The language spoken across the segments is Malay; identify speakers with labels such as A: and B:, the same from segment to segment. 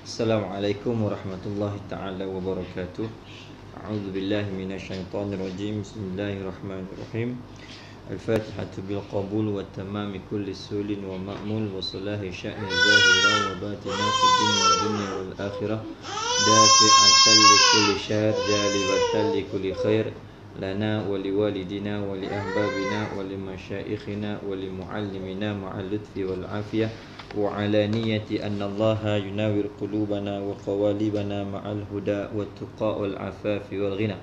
A: Assalamualaikum warahmatullahi ta'ala wabarakatuh. A'udzu billahi minasyaitonir rajim. Bismillahirrahmanirrahim. Al-Fatihatu bil qabul wa tamami kulli sulin wa ma'mul wa salahi sya'ni zahira wa batina fid dunya wal akhirah. Dafi'atan li kulli syar, jalibatan li kulli khair. Lana wa liwalidina wa li ahbabina wa li masyaikhina wa li muallimina ma'al lutfi wal afiyah. وعلانية أن الله يناور قلوبنا وقوالبنا مع الهدى والتقى والعفاف والغنى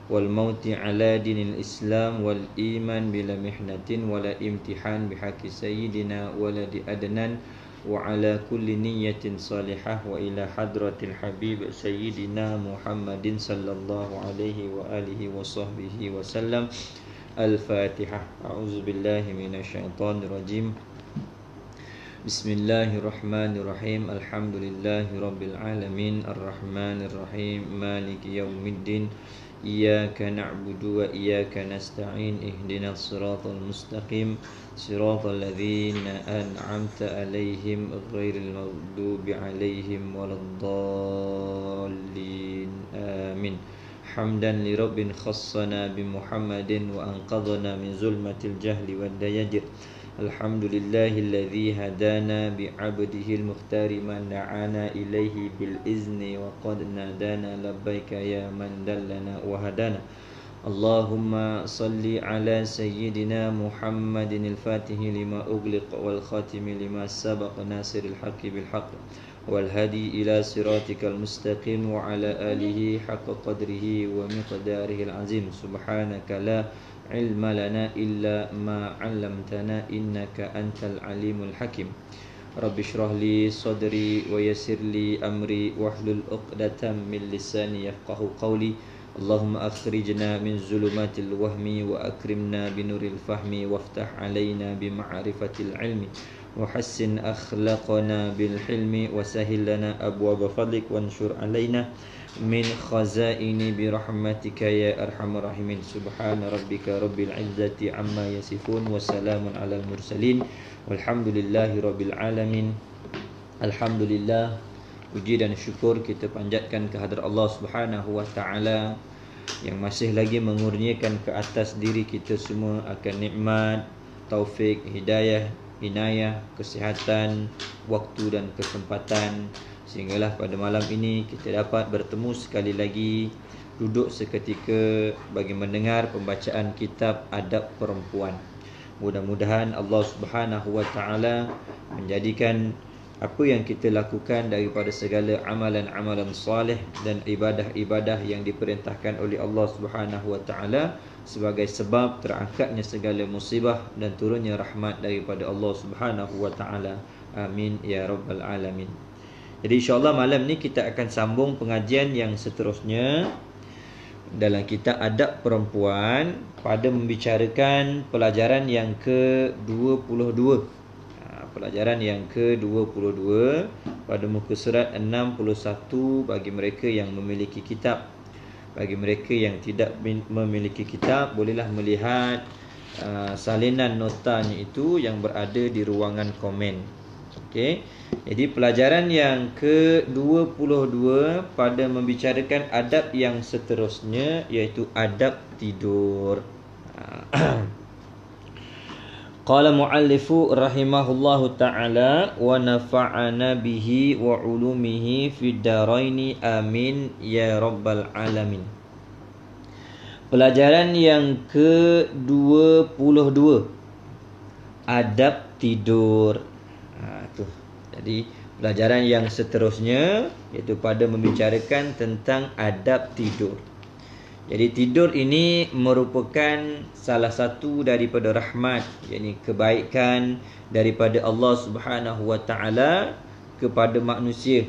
A: والموت على دين الإسلام والإيمان بلا محنة ولا امتحان بحق سيدنا ولد أدنان وعلى كل نية صالحة وإلى حضرة الحبيب سيدنا محمد صلى الله عليه وآله وصحبه وسلم. الفاتحة. أعوذ بالله من الشيطان الرجيم. Bismillahirrahmanirrahim. Alhamdulillahi rabbil alamin. Ar-Rahmanir Rahim. Maliki yaumiddin. Iyyaka na'budu wa iyyaka nasta'in. Ihdinas siratal mustaqim. Siratal ladzina an'amta 'alaihim ghairil maghdubi 'alaihim waladdallin. Amin. Hamdan li rabbin khassana bi Muhammadin wa anqadhana min zulmatil jahli wad dayajir. Alhamdulillahilladzi hadana bi'abdihi al-mukhtar man da'ana ilaihi bil izni wa qad nadana labbaika ya man dallana wa hadana. Allahumma salli ala sayyidina Muhammadin al-fatihi lima ughliq wal khatimi lima sabaq nasiril haqqi bil haqq wal hadi ila siratikal mustaqim wa ala alihi haqqa qadrihi wa miqdarihi al-azim. Subhanaka la ilma lana illa ma 'allamtana innaka antal alimul hakim. Rabbi shrah li sadri wa yassir li amri wahlul 'uqdatam min lisani yafqahu qawli. Allahumma akhrijna min zulumatil wahmi wa akrimna binuril fahmi waftah 'alaina bi ma'rifatil ilmi wa hassin akhlaqana bil hilmi wa sahhil lana abwaaba fadlik wanshur 'alaina min khazaini bi rahmatika ya arhamar rahimin. Subhana rabbika rabbil izzati amma yasifun wa salamun alal mursalin walhamdulillahi rabbil alamin. Alhamdulillah, puji dan syukur kita panjatkan kehadrat Allah Subhanahu wa taala yang masih lagi mengurniakan ke atas diri kita semua akan nikmat, taufik, hidayah, inayah, kesihatan, waktu dan kesempatan, sehinggalah pada malam ini kita dapat bertemu sekali lagi, duduk seketika bagi mendengar pembacaan kitab Adab Perempuan. Mudah-mudahan Allah Subhanahu wa taala menjadikan apa yang kita lakukan daripada segala amalan-amalan soleh dan ibadah-ibadah yang diperintahkan oleh Allah Subhanahu wa taala sebagai sebab terangkatnya segala musibah dan turunnya rahmat daripada Allah Subhanahu wa taala. Amin ya rabbal alamin. Jadi insya-Allah malam ni kita akan sambung pengajian yang seterusnya dalam kitab Adab Perempuan pada membicarakan pelajaran yang ke-22. Pelajaran yang ke-22 pada muka surat 61 bagi mereka yang memiliki kitab. Bagi mereka yang tidak memiliki kitab, bolehlah melihat salinan notanya itu yang berada di ruangan komen. Okey. Jadi pelajaran yang ke-22 pada membicarakan adab yang seterusnya, iaitu adab tidur. Qala muallifu rahimahullahu ta'ala wa nafa'ana bihi wa ulumihi fid daraini amin ya rabbal alamin. Pelajaran yang ke-22, adab tidur. Jadi pelajaran yang seterusnya iaitu pada membicarakan tentang adab tidur. Jadi tidur ini merupakan salah satu daripada rahmat, yakni kebaikan daripada Allah Subhanahu wa taala kepada manusia,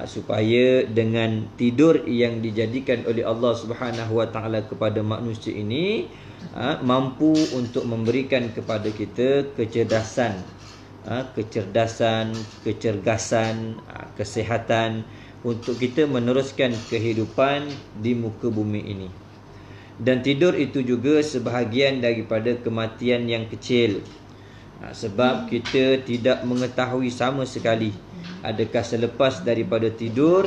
A: supaya dengan tidur yang dijadikan oleh Allah Subhanahu wa taala kepada manusia ini mampu untuk memberikan kepada kita kecerdasan, kecergasan, kesihatan untuk kita meneruskan kehidupan di muka bumi ini. Dan tidur itu juga sebahagian daripada kematian yang kecil. Sebab kita tidak mengetahui sama sekali adakah selepas daripada tidur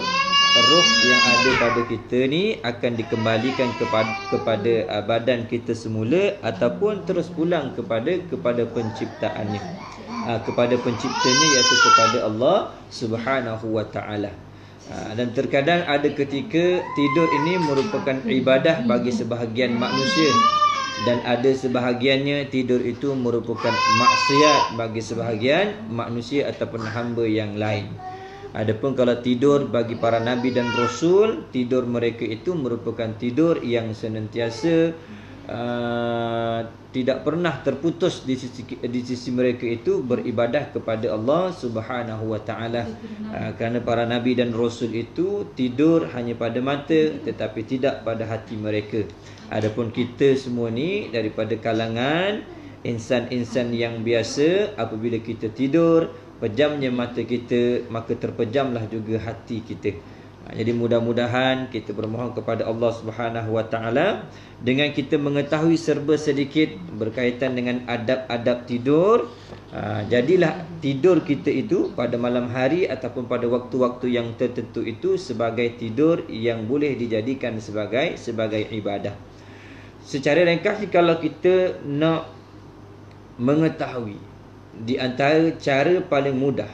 A: roh yang ada pada kita ni akan dikembalikan kepada badan kita semula, ataupun terus pulang kepada penciptaannya, kepada penciptanya, iaitu kepada Allah Subhanahu wa taala. Dan terkadang ada ketika tidur ini merupakan ibadah bagi sebahagian manusia, dan ada sebahagiannya tidur itu merupakan maksiat bagi sebahagian manusia ataupun hamba yang lain. Adapun kalau tidur bagi para nabi dan rasul, tidur mereka itu merupakan tidur yang senantiasa tidak pernah terputus di sisi mereka itu beribadah kepada Allah Subhanahu wa taala. Kerana para nabi dan rasul itu tidur hanya pada mata tetapi tidak pada hati mereka. Adapun kita semua ni daripada kalangan insan-insan yang biasa, apabila kita tidur, pejamnya mata kita, maka terpejamlah juga hati kita. Jadi mudah-mudahan kita bermohon kepada Allah Subhanahu wa taala, dengan kita mengetahui serba sedikit berkaitan dengan adab-adab tidur, jadilah tidur kita itu pada malam hari ataupun pada waktu-waktu yang tertentu itu sebagai tidur yang boleh dijadikan sebagai ibadah. Secara ringkas, kalau kita nak mengetahui di antara cara paling mudah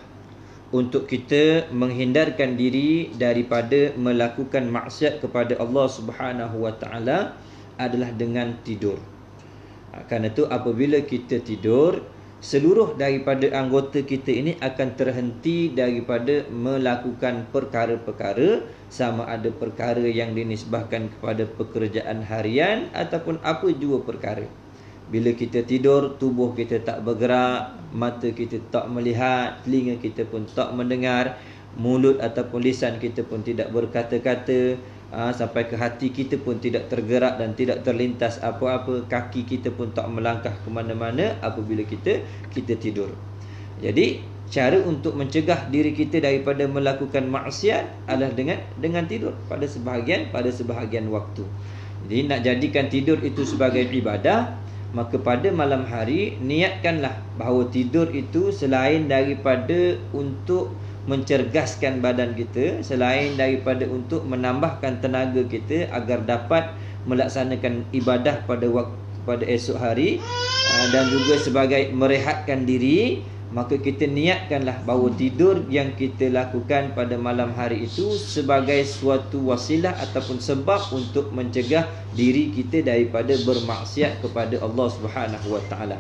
A: untuk kita menghindarkan diri daripada melakukan maksiat kepada Allah Subhanahu wa taala adalah dengan tidur. Kerana itu apabila kita tidur, seluruh daripada anggota kita ini akan terhenti daripada melakukan perkara-perkara, sama ada perkara yang dinisbahkan kepada pekerjaan harian ataupun apa jua perkara. Bila kita tidur, tubuh kita tak bergerak, mata kita tak melihat, telinga kita pun tak mendengar, mulut ataupun lisan kita pun tidak berkata-kata, sampai ke hati kita pun tidak tergerak dan tidak terlintas apa-apa, kaki kita pun tak melangkah ke mana-mana apabila kita tidur. Jadi cara untuk mencegah diri kita daripada melakukan maksiat adalah dengan tidur pada sebahagian waktu. Jadi nak jadikan tidur itu sebagai ibadah, maka pada malam hari niatkanlah bahawa tidur itu selain daripada untuk mencergaskan badan kita, selain daripada untuk menambahkan tenaga kita agar dapat melaksanakan ibadah pada esok hari, dan juga sebagai merehatkan diri, maka kita niatkanlah bahawa tidur yang kita lakukan pada malam hari itu sebagai suatu wasilah ataupun sebab untuk mencegah diri kita daripada bermaksiat kepada Allah Subhanahu wa taala.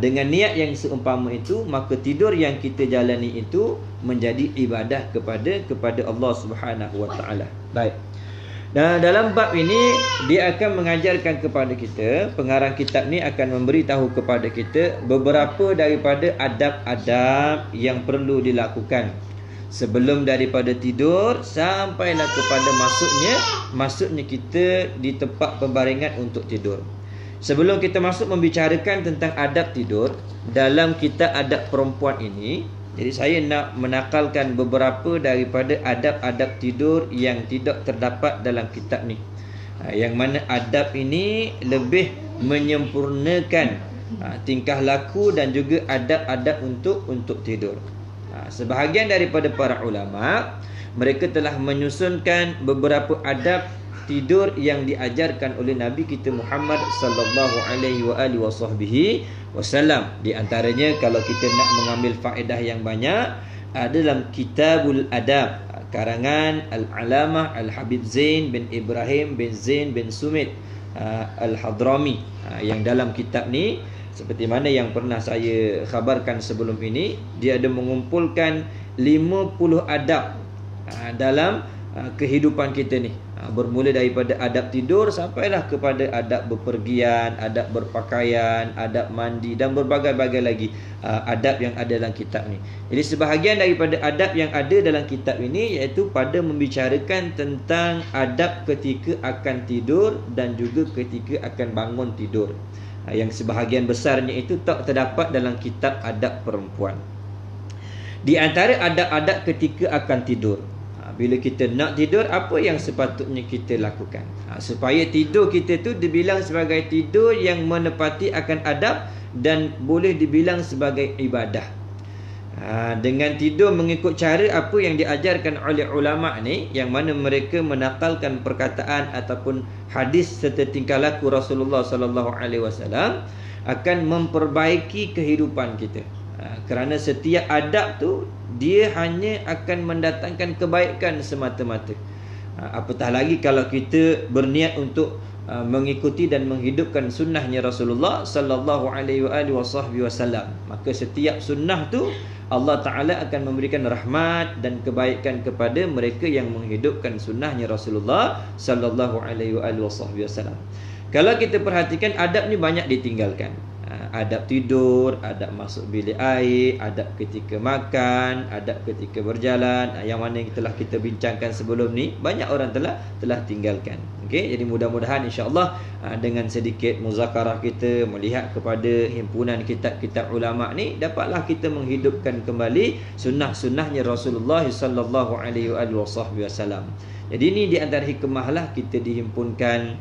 A: Dengan niat yang seumpama itu, maka tidur yang kita jalani itu menjadi ibadah kepada Allah Subhanahu wa taala. Baik. Dan dalam bab ini dia akan mengajarkan kepada kita, pengarang kitab ni akan memberitahu kepada kita beberapa daripada adab-adab yang perlu dilakukan sebelum daripada tidur sampailah kepada masuknya kita di tempat pembaringan untuk tidur. Sebelum kita masuk membicarakan tentang adab tidur dalam kitab adab perempuan ini, jadi saya nak menakalkan beberapa daripada adab-adab tidur yang tidak terdapat dalam kitab ni. Yang mana adab ini lebih menyempurnakan tingkah laku dan juga adab-adab untuk tidur. Sebahagian daripada para ulama, mereka telah menyusunkan beberapa adab tidur yang diajarkan oleh Nabi kita Muhammad sallallahu alaihi wasallam. Di antaranya, kalau kita nak mengambil faedah yang banyak, dalam Kitabul Adab karangan Al-Alamah Al-Habib Zain bin Ibrahim bin Zain bin Sumit Al-Hadrami, yang dalam kitab ni, seperti mana yang pernah saya khabarkan sebelum ini, dia ada mengumpulkan 50 adab dalam kehidupan kita ni, bermula daripada adab tidur sampailah kepada adab bepergian, adab berpakaian, adab mandi dan berbagai-bagai lagi adab yang ada dalam kitab ni. Jadi sebahagian daripada adab yang ada dalam kitab ini iaitu pada membicarakan tentang adab ketika akan tidur dan juga ketika akan bangun tidur, yang sebahagian besarnya itu tak terdapat dalam kitab adab perempuan. Di antara adab-adab ketika akan tidur, bila kita nak tidur, apa yang sepatutnya kita lakukan supaya tidur kita tu dibilang sebagai tidur yang menepati akan adab dan boleh dibilang sebagai ibadah. Dengan tidur mengikut cara apa yang diajarkan oleh ulama ni, yang mana mereka menakalkan perkataan ataupun hadis serta tingkah laku Rasulullah sallallahu alaihi wasallam, akan memperbaiki kehidupan kita. Kerana setiap adab tu dia hanya akan mendatangkan kebaikan semata-mata. Apatah lagi kalau kita berniat untuk mengikuti dan menghidupkan sunnahnya Rasulullah sallallahu alaihi wasallam, maka setiap sunnah tu Allah Ta'ala akan memberikan rahmat dan kebaikan kepada mereka yang menghidupkan sunnahnya Rasulullah sallallahu alaihi wasallam. Kalau kita perhatikan, adab ni banyak ditinggalkan. Adab tidur, adab masuk bilik air, adab ketika makan, adab ketika berjalan, yang mana yang telah kita bincangkan sebelum ni, banyak orang telah tinggalkan. Okey, jadi mudah-mudahan insya-Allah dengan sedikit muzakarah kita, melihat kepada himpunan kitab-kitab ulama ni, dapatlah kita menghidupkan kembali sunnah-sunnahnya Rasulullah sallallahu alaihi wasallam. Jadi ini di antara hikmahlah kita dihimpunkan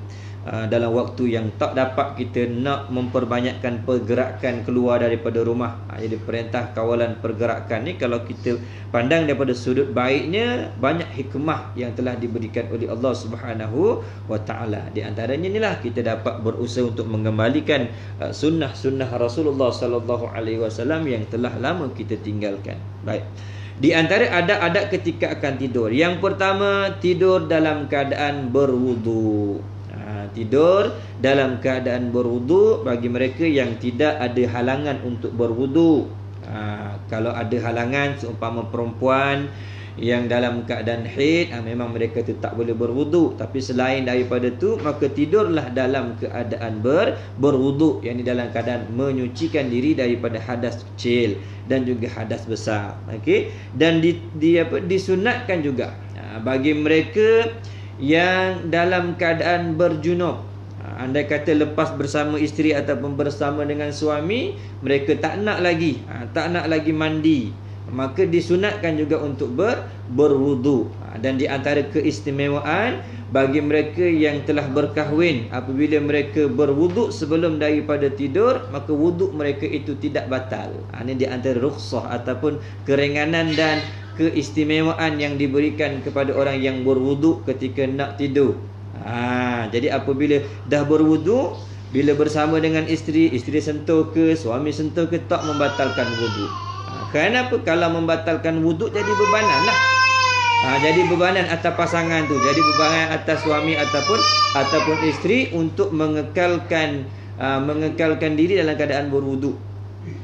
A: dalam waktu yang tak dapat kita nak memperbanyakkan pergerakan keluar daripada rumah. Jadi perintah kawalan pergerakan ni, kalau kita pandang daripada sudut baiknya, banyak hikmah yang telah diberikan oleh Allah Subhanahu wa taala. Di antaranya inilah kita dapat berusaha untuk mengembalikan sunnah-sunnah Rasulullah sallallahu alaihi wasallam yang telah lama kita tinggalkan. Baik. Di antara adab-adab ketika akan tidur, yang pertama, tidur dalam keadaan berwudu. Tidur dalam keadaan berwudu bagi mereka yang tidak ada halangan untuk berwudu. Kalau ada halangan, seumpama perempuan yang dalam keadaan haid, memang mereka tu tak boleh berwudu. Tapi selain daripada tu, maka tidurlah dalam keadaan berwudu, yakni dalam keadaan menyucikan diri daripada hadas kecil dan juga hadas besar. Okey, dan disunatkan juga bagi mereka yang dalam keadaan berjunub. Andai kata lepas bersama isteri ataupun bersama dengan suami, mereka tak nak lagi mandi, maka disunatkan juga untuk berwudu. Dan di antara keistimewaan bagi mereka yang telah berkahwin, apabila mereka berwudu sebelum daripada tidur, maka wudu mereka itu tidak batal. Ini di antara rukhsah ataupun keringanan dan keistimewaan yang diberikan kepada orang yang berwudu ketika nak tidur. Jadi apabila dah berwudu, bila bersama dengan isteri sentuh ke, suami sentuh ke, tak membatalkan wudu. Kenapa? Kalau membatalkan wudu, jadi bebanan lah. Jadi bebanan atas pasangan tu, jadi bebanan atas suami ataupun isteri untuk mengekalkan diri dalam keadaan berwudu.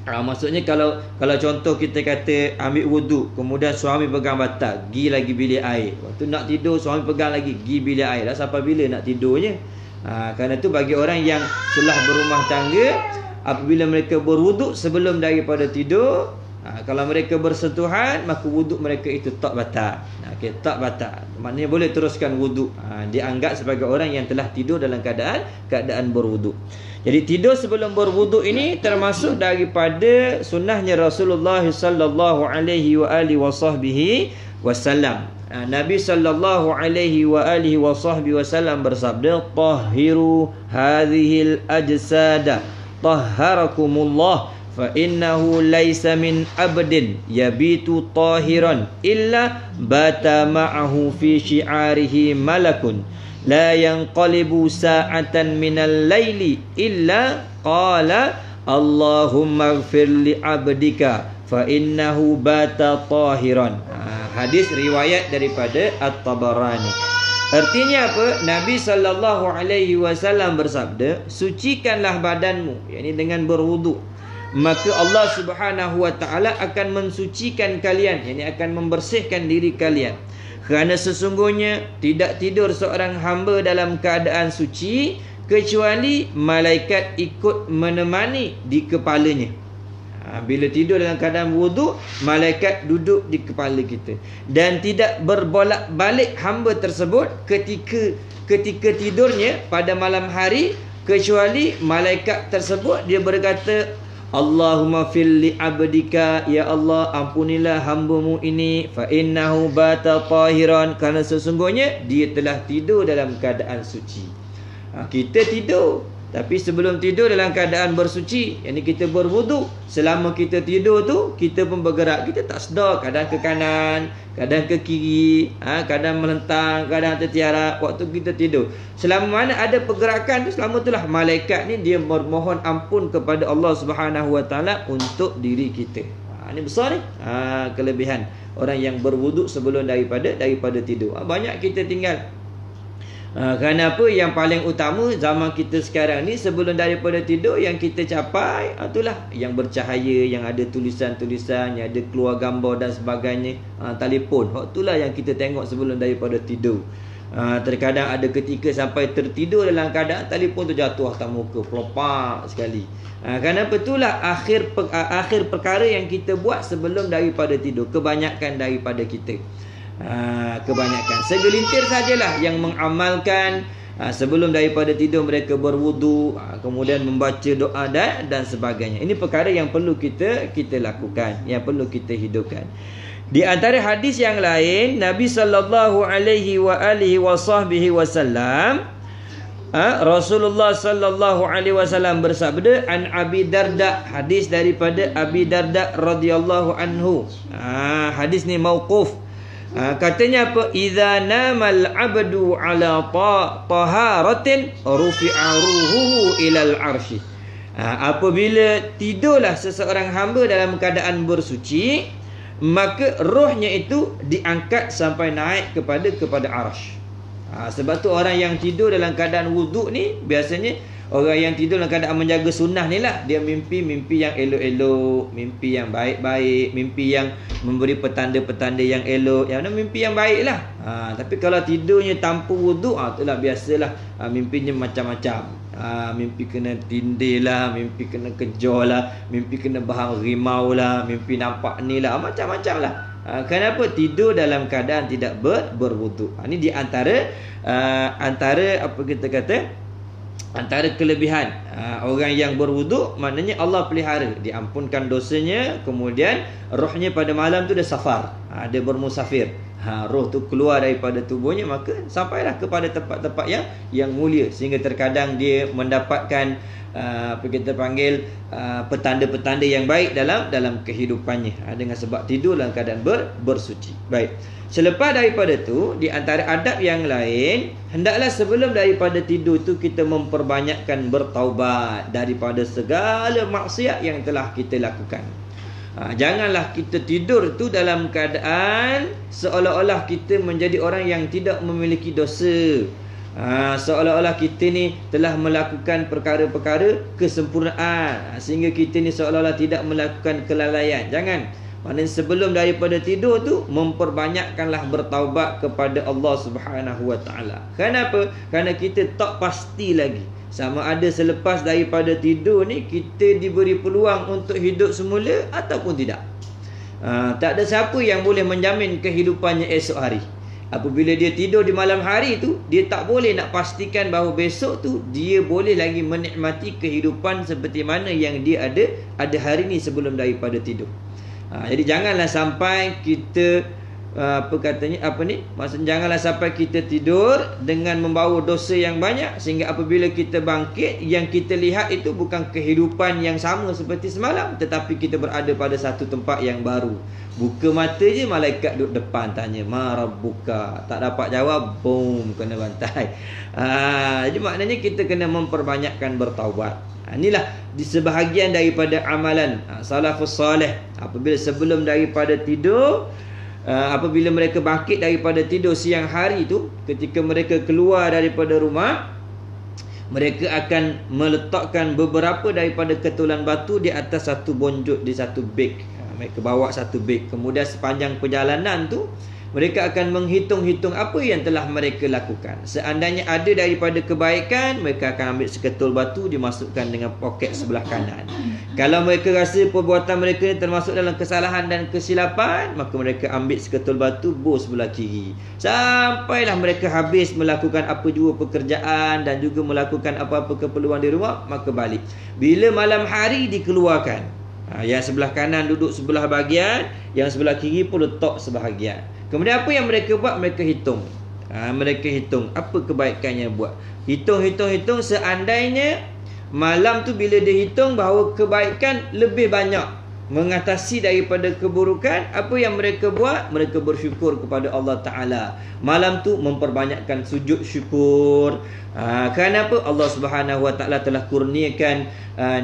A: Maksudnya kalau contoh kita kata ambil wudu, kemudian suami pegang batal, pergi lagi bilik air. Waktu nak tidur, suami pegang lagi, pergi bilik air. Dah sampai bila nak tidurnya? Kerana tu bagi orang yang telah berumah tangga, apabila mereka berwuduk sebelum daripada tidur, kalau mereka bersentuhan, maka wuduk mereka itu tak batal. Tak batal, maknanya boleh teruskan wuduk. Dianggap sebagai orang yang telah tidur dalam keadaan berwuduk. Jadi tidur sebelum berwuduk ini termasuk daripada sunnahnya Rasulullah sallallahu alaihi wasallam. Nabi sallallahu alaihi wasallam bersabda, "Tahhiru hadhil ajsada tahharakumullah fa innahu laisa min abdin yabitu tahiran illa bata ma'ahu fi syi'arihi malakun la yanqalibu sa'atan minal laili illa qala Allahumma ighfir li abdika fa innahu bata tahiran." Hadis riwayat daripada At-Tabarani. Artinya apa? Nabi sallallahu alaihi wasallam bersabda, sucikanlah badanmu, yakni dengan berwuduk, maka Allah Subhanahu wa taala akan mensucikan kalian, yakni akan membersihkan diri kalian. Kerana sesungguhnya tidak tidur seorang hamba dalam keadaan suci kecuali malaikat ikut menemani di kepalanya. Bila tidur dalam keadaan wuduk, malaikat duduk di kepala kita, dan tidak berbolak-balik hamba tersebut ketika tidurnya pada malam hari, kecuali malaikat tersebut dia berkata, Allahumma fil li abdika, ya Allah ampunilah hambamu ini, fa innahu bata tahiran, kerana sesungguhnya dia telah tidur dalam keadaan suci. Kita tidur Tapi sebelum tidur dalam keadaan bersuci, yang ni kita berwuduk. Selama kita tidur tu, kita pun bergerak. Kita tak sedar, kadang ke kanan, kadang ke kiri, kadang melentang, kadang tertiarap waktu kita tidur. Selama mana ada pergerakan tu, selama itulah malaikat ni dia memohon ampun kepada Allah Subhanahu Wa Taala untuk diri kita. Ini besar ni, kelebihan orang yang berwuduk sebelum daripada tidur. Banyak kita tinggal. Kenapa yang paling utama zaman kita sekarang ni, sebelum daripada tidur yang kita capai itulah yang bercahaya, yang ada tulisan-tulisan, yang ada keluar gambar dan sebagainya. Telefon, itulah yang kita tengok sebelum daripada tidur. Terkadang ada ketika sampai tertidur dalam keadaan telefon tu jatuh atas muka, pelopak sekali. Kenapa? Itulah akhir perkara yang kita buat sebelum daripada tidur. Kebanyakan daripada kita, kebanyakan segelintir sajalah yang mengamalkan sebelum daripada tidur mereka berwudu, kemudian membaca doa dan sebagainya. Ini perkara yang perlu kita lakukan, yang perlu kita hidupkan. Di antara hadis yang lain, Nabi sallallahu alaihi wasallam, Rasulullah sallallahu alaihi wasallam bersabda, an Abi Darda, hadis daripada Abi Darda radhiyallahu anhu. Hadis ni mauquf. Katanya apa? Idza namal abdu ala taharatin rufi'a ruhuhu ilal arsy. Apabila tidurlah seseorang hamba dalam keadaan bersuci, maka rohnya itu diangkat sampai naik kepada arsy. Sebab tu orang yang tidur dalam keadaan wuduk ni, biasanya orang yang tidur dalam keadaan menjaga sunnah ni lah, dia mimpi yang elok-elok, mimpi yang baik-baik, mimpi yang memberi petanda-petanda yang elok, yang mana mimpi yang baik lah. Tapi kalau tidurnya tanpa wuduk, itulah biasalah, mimpinya macam-macam. Mimpi kena tindih lah, mimpi kena kejar lah, mimpi kena bahang rimau lah, mimpi nampak ni lah, macam-macam lah. Kenapa? Tidur dalam keadaan tidak berwuduk. Ini di antara apa kita kata, antara kelebihan orang yang berwuduk, maknanya Allah pelihara, diampunkan dosanya, kemudian rohnya pada malam tu dia safar, dia bermusafir. Roh tu keluar daripada tubuhnya, maka sampailah kepada tempat-tempat yang mulia, sehingga terkadang dia mendapatkan apa kita panggil petanda-petanda yang baik dalam kehidupannya, dengan sebab tidur dalam keadaan bersuci. Baik. Selepas daripada tu, di antara adab yang lain, hendaklah sebelum daripada tidur tu kita memperbanyakkan bertaubat daripada segala maksiat yang telah kita lakukan. Janganlah kita tidur tu dalam keadaan seolah-olah kita menjadi orang yang tidak memiliki dosa. Seolah-olah kita ni telah melakukan perkara-perkara kesempurnaan, sehingga kita ni seolah-olah tidak melakukan kelalaian. Jangan. Maknanya sebelum daripada tidur tu, memperbanyakkanlah bertaubat kepada Allah Subhanahu Wa Taala. Kenapa? Kerana kita tak pasti lagi sama ada selepas daripada tidur ni kita diberi peluang untuk hidup semula ataupun tidak. Tak ada siapa yang boleh menjamin kehidupannya esok hari. Apabila dia tidur di malam hari tu, dia tak boleh nak pastikan bahawa besok tu dia boleh lagi menikmati kehidupan seperti mana yang dia ada hari ni sebelum daripada tidur. Jadi janganlah sampai kita maksudnya janganlah sampai kita tidur dengan membawa dosa yang banyak, sehingga apabila kita bangkit, yang kita lihat itu bukan kehidupan yang sama seperti semalam, tetapi kita berada pada satu tempat yang baru. Buka mata je, malaikat duduk depan tanya, "Ma rabbuka?" Tak dapat jawab, boom, kena bantai. Jadi maknanya kita kena memperbanyakkan bertaubat. Inilah di sebahagian daripada amalan salafus salih. Apabila sebelum daripada tidur, apabila mereka bangkit daripada tidur siang hari tu, ketika mereka keluar daripada rumah, mereka akan meletakkan beberapa daripada ketulan batu di atas satu bonjot, di satu beg. Mereka bawa satu beg. Kemudian sepanjang perjalanan tu, mereka akan menghitung-hitung apa yang telah mereka lakukan. Seandainya ada daripada kebaikan, mereka akan ambil seketul batu, dimasukkan dengan poket sebelah kanan. Kalau mereka rasa perbuatan mereka termasuk dalam kesalahan dan kesilapan, maka mereka ambil seketul batu, bos sebelah kiri. Sampailah mereka habis melakukan apa jua pekerjaan dan juga melakukan apa-apa keperluan di rumah, maka balik. Bila malam hari dikeluarkan, yang sebelah kanan duduk sebelah bahagian, yang sebelah kiri pun letak sebahagian. Kemudian apa yang mereka buat? Mereka hitung. Mereka hitung apa kebaikan yang buat. Hitung. Seandainya malam tu bila dia hitung bahawa kebaikan lebih banyak mengatasi daripada keburukan, apa yang mereka buat? Mereka bersyukur kepada Allah Ta'ala. Malam tu memperbanyakkan sujud syukur. Kenapa? Allah Subhanahu Wa Ta'ala telah kurniakan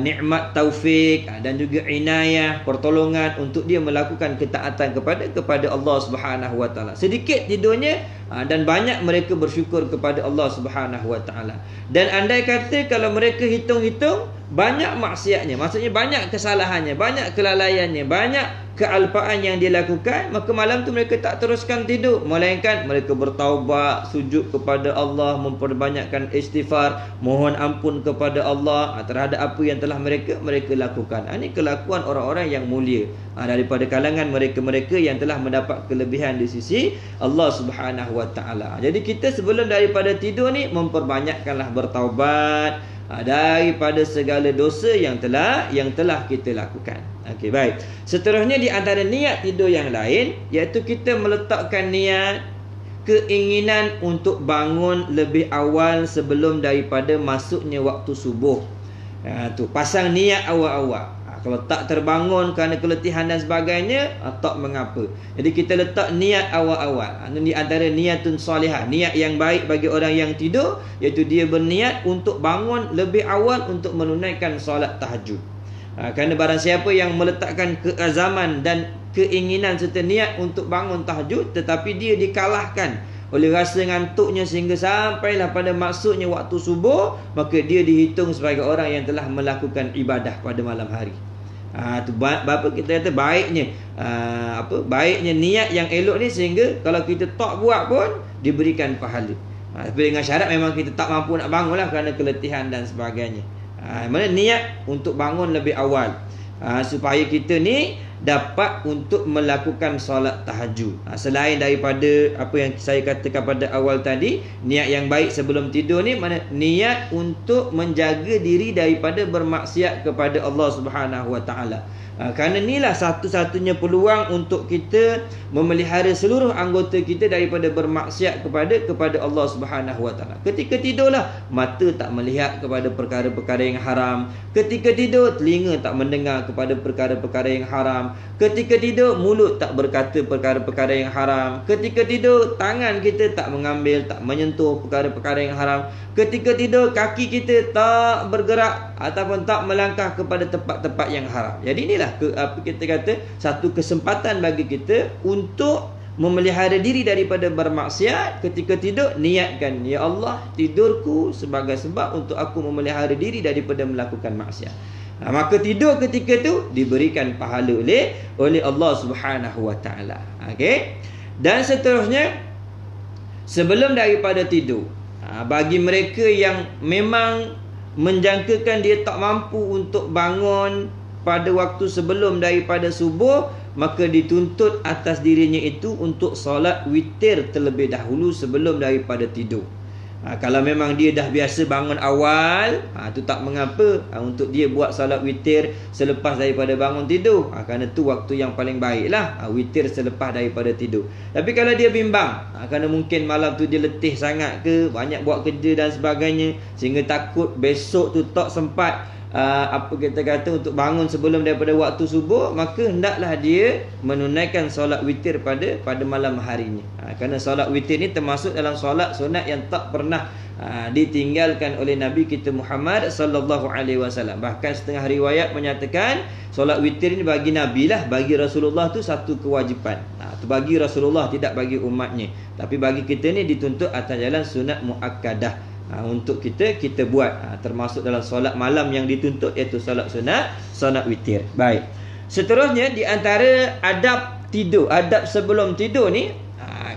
A: nikmat taufik dan juga inayah, pertolongan untuk dia melakukan ketaatan kepada Allah Subhanahu Wa Ta'ala. Sedikit tidurnya dan banyak mereka bersyukur kepada Allah Subhanahu Wa Ta'ala. Dan andai kata kalau mereka hitung-hitung banyak maksiatnya, maksudnya banyak kesalahannya, banyak kelalaiannya, banyak kealpaan yang dia lakukan, maka malam tu mereka tak teruskan tidur, melainkan mereka bertaubat, sujud kepada Allah, memperbanyakkan istighfar, mohon ampun kepada Allah terhadap apa yang telah mereka lakukan. Ini kelakuan orang-orang yang mulia daripada kalangan mereka-mereka yang telah mendapat kelebihan di sisi Allah Subhanahu Wa Ta'ala. Jadi kita sebelum daripada tidur ni memperbanyakkanlah bertaubat daripada segala dosa yang telah kita lakukan. Okey, baik. Seterusnya di antara niat tidur yang lain, iaitu kita meletakkan niat keinginan untuk bangun lebih awal sebelum daripada masuknya waktu subuh. Tu pasang niat awal-awal. Kalau tak terbangun kerana keletihan dan sebagainya, tak mengapa. Jadi kita letak niat awal-awal. Ini di antara niatun salihah, niat yang baik bagi orang yang tidur, iaitu dia berniat untuk bangun lebih awal untuk menunaikan solat tahajud. Kerana barang siapa yang meletakkan keazaman dan keinginan serta niat untuk bangun tahajud, tetapi dia dikalahkan oleh rasa ngantuknya sehingga sampailah pada maksudnya waktu subuh, maka dia dihitung sebagai orang yang telah melakukan ibadah pada malam hari. Tu bapa kita kata baiknya baiknya niat yang elok ni, sehingga kalau kita tak buat pun diberikan pahala. Tapi dengan syarat memang kita tak mampu nak bangunlah kerana keletihan dan sebagainya. Mana niat untuk bangun lebih awal, supaya kita ni dapat untuk melakukan solat tahajud. Selain daripada apa yang saya katakan pada awal tadi, niat yang baik sebelum tidur ni mana niat untuk menjaga diri daripada bermaksiat kepada Allah Subhanahu Wa Ta'ala. Kerana inilah satu-satunya peluang untuk kita memelihara seluruh anggota kita daripada bermaksiat kepada Allah Subhanahu Wa Ta'ala. Ketika tidurlah mata tak melihat kepada perkara-perkara yang haram. Ketika tidur telinga tak mendengar kepada perkara-perkara yang haram. Ketika tidur mulut tak berkata perkara-perkara yang haram. Ketika tidur tangan kita tak mengambil, tak menyentuh perkara-perkara yang haram. Ketika tidur kaki kita tak bergerak ataupun tak melangkah kepada tempat-tempat yang haram. Jadi inilah apa kita kata satu kesempatan bagi kita untuk memelihara diri daripada bermaksiat. Ketika tidur niatkan, ya Allah, tidurku sebagai sebab untuk aku memelihara diri daripada melakukan maksiat. Maka tidur ketika tu diberikan pahala oleh Allah Subhanahu Wa Ta'ala. Okey. Dan seterusnya sebelum daripada tidur, bagi mereka yang memang menjangkakan dia tak mampu untuk bangun pada waktu sebelum daripada subuh, maka dituntut atas dirinya itu untuk solat witir terlebih dahulu sebelum daripada tidur. Kalau memang dia dah biasa bangun awal, tu tak mengapa untuk dia buat solat witir selepas daripada bangun tidur. Kerana tu waktu yang paling baik lah, witir selepas daripada tidur. Tapi kalau dia bimbang, kerana mungkin malam tu dia letih sangat ke, banyak buat kerja dan sebagainya, sehingga takut besok tu tak sempat apa kita kata untuk bangun sebelum daripada waktu subuh, maka hendaklah dia menunaikan solat witir pada malam harinya. Kerana solat witir ni termasuk dalam solat sunat yang tak pernah ditinggalkan oleh Nabi kita Muhammad sallallahu alaihi wasallam. Bahkan setengah riwayat menyatakan solat witir ni bagi Nabi lah, bagi Rasulullah tu satu kewajipan. Tu bagi Rasulullah, tidak bagi umatnya. Tapi bagi kita ni dituntut atas jalan sunat muakkadah. Untuk kita buat, termasuk dalam solat malam yang dituntut, iaitu solat sunat, solat witir. Baik. Seterusnya di antara adab tidur, adab sebelum tidur ni,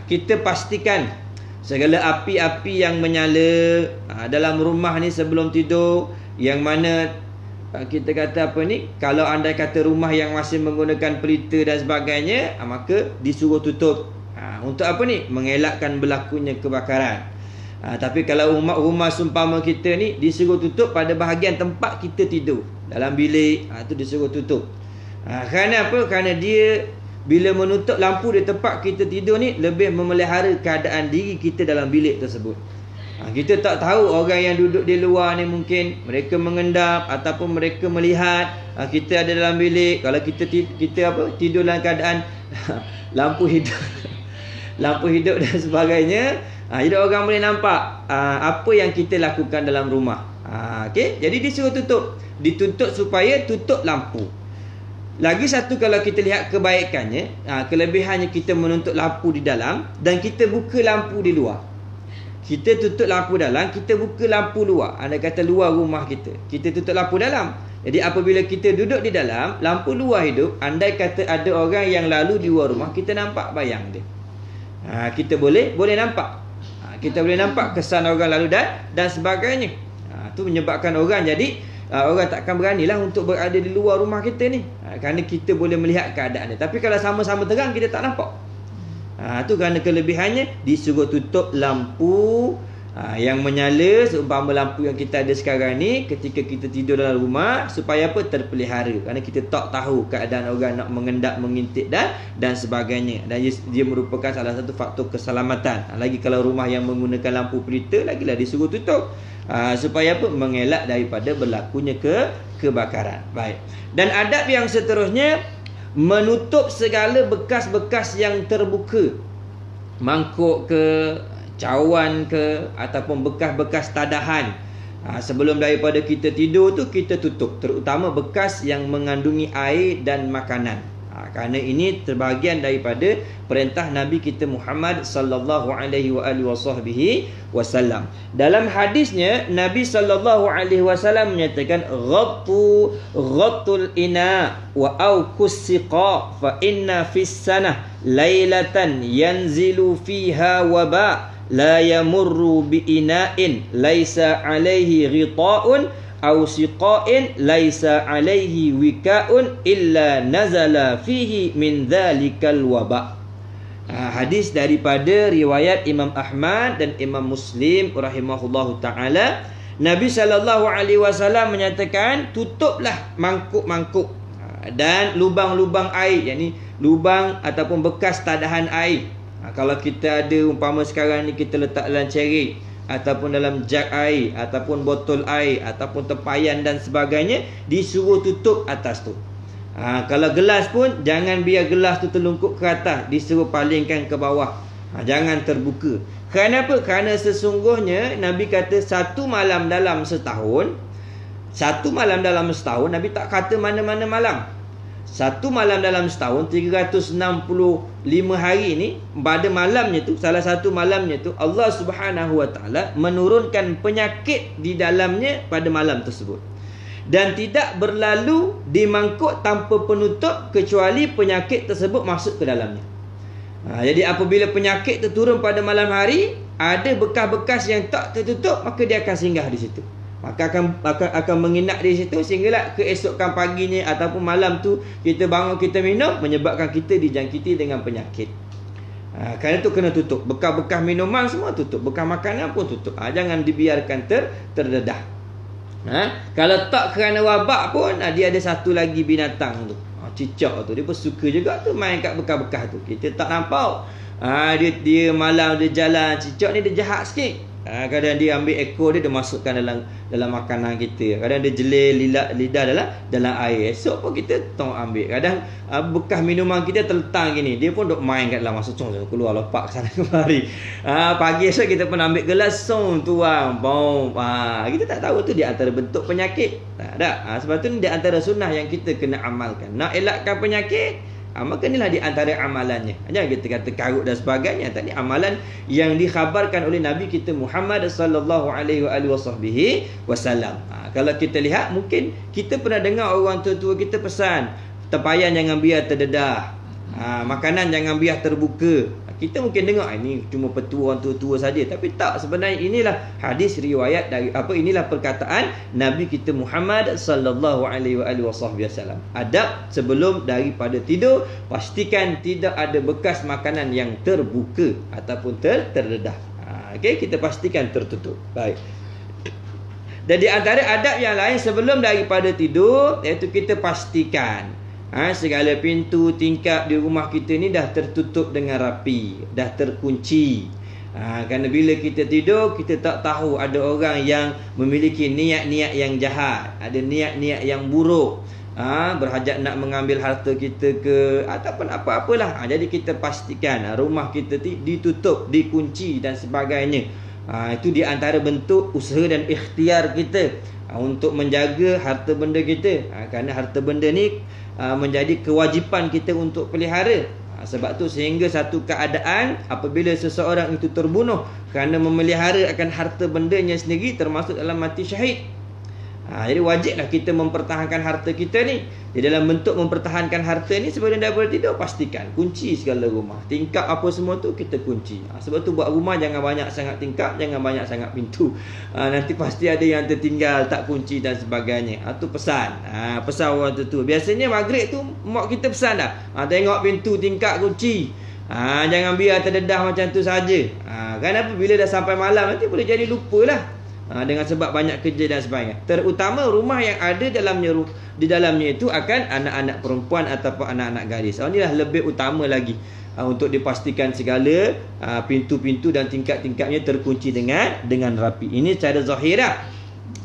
A: kita pastikan segala api-api yang menyala dalam rumah ni sebelum tidur, yang mana kita kata apa ni, kalau andai kata rumah yang masih menggunakan pelita dan sebagainya, maka disuruh tutup. Untuk apa ni? Mengelakkan berlakunya kebakaran. Tapi kalau rumah seumpama kita ni disuruh tutup pada bahagian tempat kita tidur, dalam bilik, tu disuruh tutup. Kerana apa? Kerana dia bila menutup lampu di tempat kita tidur ni lebih memelihara keadaan diri kita dalam bilik tersebut. Kita tak tahu orang yang duduk di luar ni mungkin mereka mengendap ataupun mereka melihat kita ada dalam bilik. Kalau kita tidur dalam keadaan lampu hidup lampu hidup dan sebagainya, jadi orang boleh nampak apa yang kita lakukan dalam rumah. Okey, jadi disuruh ditutup supaya tutup lampu. Lagi satu, kalau kita lihat kebaikannya, kelebihannya kita menuntut lampu di dalam dan kita buka lampu di luar. Kita tutup lampu dalam, kita buka lampu luar. Anda kata luar rumah kita tutup lampu dalam. Jadi apabila kita duduk di dalam, lampu luar hidup, andai kata ada orang yang lalu di luar rumah, kita nampak bayang dia. Kita boleh nampak. Kita boleh nampak kesan orang lalu dan sebagainya. Itu menyebabkan orang jadi orang takkan beranilah untuk berada di luar rumah kita ni, kerana kita boleh melihat keadaan dia. Tapi kalau sama-sama terang, kita tak nampak. Itu kerana kelebihannya disuruh tutup lampu yang menyala, seumpama lampu yang kita ada sekarang ni ketika kita tidur dalam rumah, supaya apa? Terpelihara. Kerana kita tak tahu keadaan orang nak mengendap, mengintip dan sebagainya. Dan dia merupakan salah satu faktor keselamatan. Lagi kalau rumah yang menggunakan lampu pelita, lagilah disuruh tutup. Supaya apa? Mengelak daripada berlakunya kebakaran. Baik. Dan adab yang seterusnya, menutup segala bekas-bekas yang terbuka. Mangkuk ke, cawan ke, ataupun bekas-bekas tadahan. Sebelum daripada kita tidur tu, kita tutup. Terutama bekas yang mengandungi air dan makanan. Kerana ini terbahagian daripada perintah Nabi kita Muhammad sallallahu alaihi wasallam. Dalam hadisnya, Nabi sallallahu alaihi wasallam menyatakan, ghattul ina wa aukus siqa fa inna fis sanah lailatan yanzilu fiha waba la yamurru bi ina'in laisa alaihi ghita'un aw siqa'in laisa alaihi wika'un illa nazala fihi min dhalikal waba. Hadis daripada riwayat Imam Ahmad dan Imam Muslim rahimahullahu taala. Nabi sallallahu alaihi wasallam menyatakan, tutuplah mangkuk-mangkuk dan lubang-lubang air, yakni lubang ataupun bekas tadahan air. Kalau kita ada, umpama sekarang ni kita letak dalam cerik ataupun dalam jug air ataupun botol air ataupun tempayan dan sebagainya, disuruh tutup atas tu. Kalau gelas pun, jangan biar gelas tu terlungkup ke atas, disuruh palingkan ke bawah. Jangan terbuka. Kerana apa? Kerana sesungguhnya Nabi kata satu malam dalam setahun, Nabi tak kata mana-mana malam. Satu malam dalam setahun, 365 hari ni, pada malamnya tu, salah satu malamnya tu, Allah Subhanahu Wa Taala menurunkan penyakit di dalamnya pada malam tersebut. Dan tidak berlalu di mangkuk tanpa penutup kecuali penyakit tersebut masuk ke dalamnya. Jadi apabila penyakit tu turun pada malam hari, ada bekas-bekas yang tak tertutup, maka dia akan singgah di situ. Maka akan menginap di situ sehinggalah keesokan paginya ataupun malam tu kita bangun, kita minum, menyebabkan kita dijangkiti dengan penyakit. Kerana tu kena tutup. Bekas-bekas minuman semua tutup, bekas makanan pun tutup. Jangan dibiarkan terdedah. Kalau tak kerana wabak pun, dia ada satu lagi binatang tu, cicak tu. Dia pun suka juga tu main kat bekas-bekas tu. Kita tak nampak. Dia malam dia jalan. Cicak ni dia jahat sikit. Kadang dia ambil ekor dia masukkan dalam makanan kita. Kadang dia jelir lidah dalam air. Esok pun kita tong ambil. Kadang bekas minuman kita terletang gini, dia pun duk main kat dalam, masuk keluar lopak sana kemari. Pagi esok kita pun ambil gelas, tuang, bom. Kita tak tahu tu di antara bentuk penyakit. Tak ada. Sebab tu di antara sunnah yang kita kena amalkan. Nak elakkan penyakit, maka inilah di antara amalannya. Jangan kita kata karut dan sebagainya. Tadi amalan yang dikhabarkan oleh Nabi kita Muhammad sallallahu alaihi wasallam. Kalau kita lihat, mungkin kita pernah dengar orang tua-tua kita pesan, tempayan jangan biar terdedah, makanan jangan biar terbuka. Kita mungkin dengar ini cuma petua orang tua-tua saja, tapi tak, sebenarnya inilah hadis riwayat dari inilah perkataan Nabi kita Muhammad sallallahu alaihi wasallam. Adab sebelum daripada tidur, pastikan tidak ada bekas makanan yang terbuka ataupun terdedah. Okey, kita pastikan tertutup. Baik. Dan di antara adab yang lain sebelum daripada tidur, iaitu kita pastikan segala pintu tingkap di rumah kita ni dah tertutup dengan rapi, dah terkunci. Kerana bila kita tidur, kita tak tahu ada orang yang memiliki niat-niat yang jahat, ada niat-niat yang buruk, berhajat nak mengambil harta kita ke, ataupun apa-apalah. Jadi kita pastikan rumah kita ditutup, dikunci dan sebagainya. Itu di antara bentuk usaha dan ikhtiar kita untuk menjaga harta benda kita. Kerana harta benda ni menjadi kewajipan kita untuk pelihara. Sebab tu sehingga satu keadaan apabila seseorang itu terbunuh kerana memelihara akan harta bendanya sendiri, termasuk dalam mati syahid. Jadi wajiblah kita mempertahankan harta kita ni. Di dalam bentuk mempertahankan harta ni, sebelum daripada tidur, pastikan kunci segala rumah, tingkap apa semua tu kita kunci. Sebab tu buat rumah jangan banyak sangat tingkap, jangan banyak sangat pintu. Nanti pasti ada yang tertinggal, tak kunci dan sebagainya. Tu pesan. Pesan orang tu. Biasanya maghrib tu mak kita pesan dah. Tengok pintu, tingkap, kunci. Jangan biar terdedah macam tu saja. Kenapa? Bila dah sampai malam nanti boleh jadi lupalah. Dengan sebab banyak kerja dan sebagainya. Terutama rumah yang ada di dalamnya itu akan anak-anak perempuan ataupun anak-anak gadis. Inilah lebih utama lagi, untuk dipastikan segala pintu-pintu dan tingkap-tingkapnya terkunci dengan rapi. Ini cara zahirah.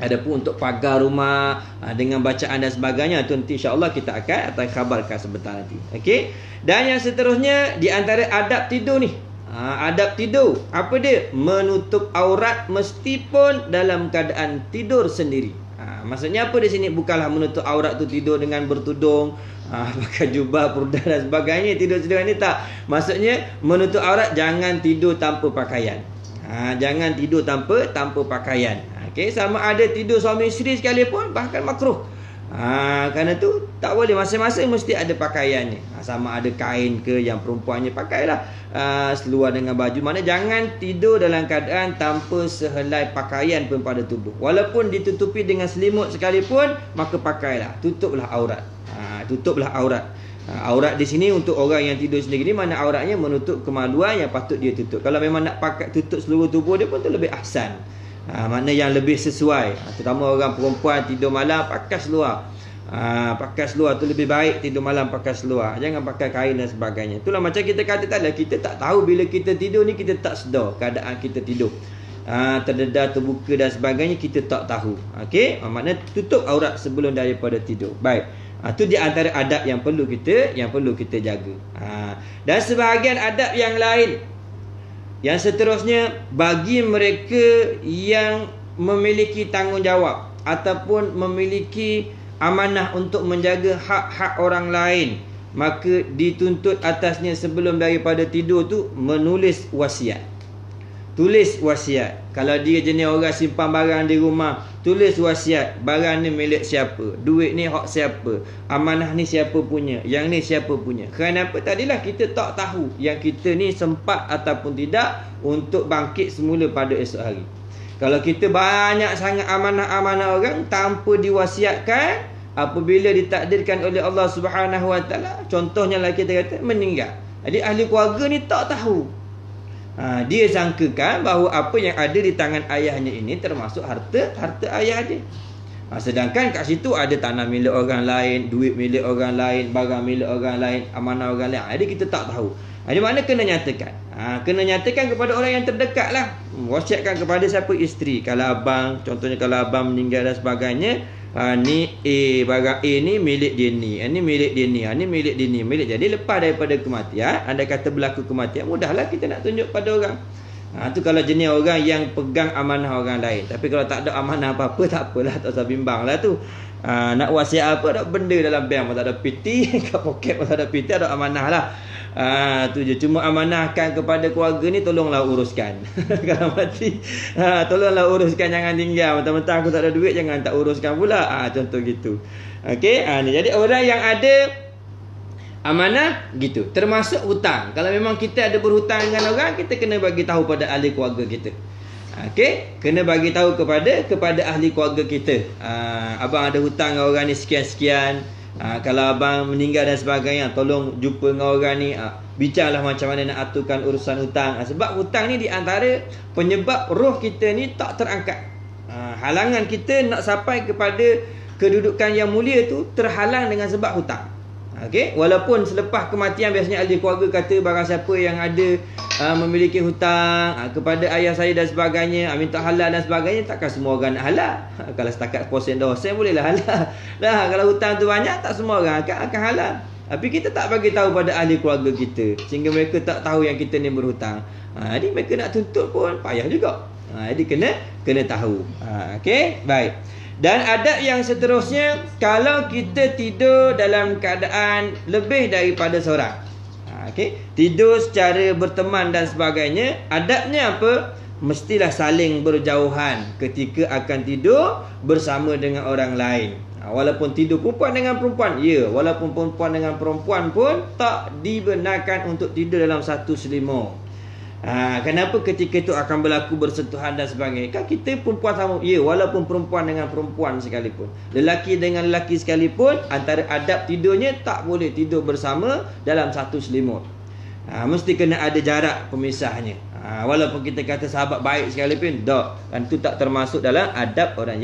A: Adapun untuk pagar rumah dengan bacaan dan sebagainya, itu nanti insya-Allah kita akan khabarkan sebentar nanti. Okey. Dan yang seterusnya, di antara adab tidur ni, adab tidur, apa dia? Menutup aurat meskipun dalam keadaan tidur sendiri. Maksudnya apa di sini? Bukanlah menutup aurat tu tidur dengan bertudung, pakai jubah, purdah dan sebagainya, tidur sendiri ni tak. Maksudnya menutup aurat, jangan tidur tanpa pakaian. Jangan tidur tanpa pakaian. Okey, sama ada tidur suami isteri sekalipun, bahkan makruh. Kerana tu tak boleh, masing-masing mesti ada pakaiannya. Sama ada kain ke, yang perempuannya pakailah seluar dengan baju. Mana jangan tidur dalam keadaan tanpa sehelai pakaian pun pada tubuh. Walaupun ditutupi dengan selimut sekalipun, maka pakailah, tutuplah aurat. Tutuplah aurat. Aurat di sini untuk orang yang tidur sendiri ni, mana auratnya menutup kemaluan yang patut dia tutup. Kalau memang nak pakai tutup seluruh tubuh dia pun tu lebih ahsan. Mana yang lebih sesuai. Terutama orang perempuan tidur malam pakai seluar. Pakai seluar tu lebih baik, tidur malam pakai seluar. Jangan pakai kain dan sebagainya. Itulah macam kita kata tadi, kita tak tahu bila kita tidur ni, kita tak sedar keadaan kita tidur. Terdedah, terbuka dan sebagainya, kita tak tahu. Okey, maknanya tutup aurat sebelum daripada tidur. Baik. Itu di antara adab yang perlu kita jaga. Dan sebahagian adab yang lain, yang seterusnya, bagi mereka yang memiliki tanggungjawab ataupun memiliki amanah untuk menjaga hak-hak orang lain, maka dituntut atasnya sebelum daripada tidur tu menulis wasiat. Tulis wasiat. Kalau dia jenis orang simpan barang di rumah, tulis wasiat. Barang ni milik siapa, duit ni hak siapa, amanah ni siapa punya, yang ni siapa punya. Kerana apa? Tadilah kita tak tahu yang kita ni sempat ataupun tidak untuk bangkit semula pada esok hari. Kalau kita banyak sangat amanah-amanah orang tanpa diwasiatkan, apabila ditakdirkan oleh Allah Subhanahu Wa Taala, contohnya lah kita kata meninggal, jadi ahli keluarga ni tak tahu. Dia sangkakan bahawa apa yang ada di tangan ayahnya ini termasuk harta ayah dia. Sedangkan kat situ ada tanah milik orang lain, duit milik orang lain, barang milik orang lain, amanah orang lain. Jadi kita tak tahu. Di mana kena nyatakan? Kena nyatakan kepada orang yang terdekat lah. Wasiatkan kepada siapa? Isteri. Kalau abang, contohnya kalau abang meninggal dan sebagainya, ni barang A ni milik dia ni, ni milik dia ni, ni milik dia ni, milik. Jadi lepas daripada kematian, andai kata berlaku kematian, mudahlah kita nak tunjuk pada orang. Tu kalau jenis orang yang pegang amanah orang lain. Tapi kalau tak ada amanah apa-apa, tak apalah, tak usah bimbang lah tu. Nak wasiat apa, ada benda dalam bank pun tak ada piti, kat poket pun tak ada piti, ada amanah lah. Tu je. Cuma amanahkan kepada keluarga ni, tolonglah uruskan. Kalau mati, tolonglah uruskan, jangan tinggal. Mentang-mentang aku tak ada duit, jangan tak uruskan pula. Contoh gitu. Okey, jadi orang yang ada amanah gitu. Termasuk hutang. Kalau memang kita ada berhutang dengan orang, kita kena bagi tahu pada ahli keluarga kita. Okey, kena bagi tahu kepada ahli keluarga kita. Abang ada hutang dengan orang ni sekian-sekian. Kalau abang meninggal dan sebagainya, tolong jumpa dengan orang ni, bincanglah macam mana nak aturkan urusan hutang. Sebab hutang ni di antara penyebab roh kita ni tak terangkat. Halangan kita nak sampai kepada kedudukan yang mulia tu terhalang dengan sebab hutang. Okey, walaupun selepas kematian biasanya ahli keluarga kata barang siapa yang ada memiliki hutang kepada ayah saya dan sebagainya, minta halal dan sebagainya, takkan semua orang nak halal. Kalau setakat % dosen bolehlah halal. Lah kalau hutang tu banyak, tak semua orang akan halal. Tapi kita tak bagi tahu pada ahli keluarga kita sehingga mereka tak tahu yang kita ni berhutang. Jadi mereka nak tuntut pun payah juga. Jadi kena tahu. Okey, baik. Dan adab yang seterusnya, kalau kita tidur dalam keadaan lebih daripada seorang, tidur secara berteman dan sebagainya, adabnya apa? Mestilah saling berjauhan ketika akan tidur bersama dengan orang lain. Walaupun tidur perempuan dengan perempuan, walaupun perempuan dengan perempuan pun tak dibenarkan untuk tidur dalam satu selimut. Kenapa ketika itu akan berlaku bersentuhan dan sebagainya? Kan kita perempuan sama, walaupun perempuan dengan perempuan sekalipun, lelaki dengan lelaki sekalipun, antara adab tidurnya tak boleh tidur bersama dalam satu selimut. Mesti kena ada jarak pemisahnya. Walaupun kita kata sahabat baik sekalipun, dan itu tak termasuk dalam adab orang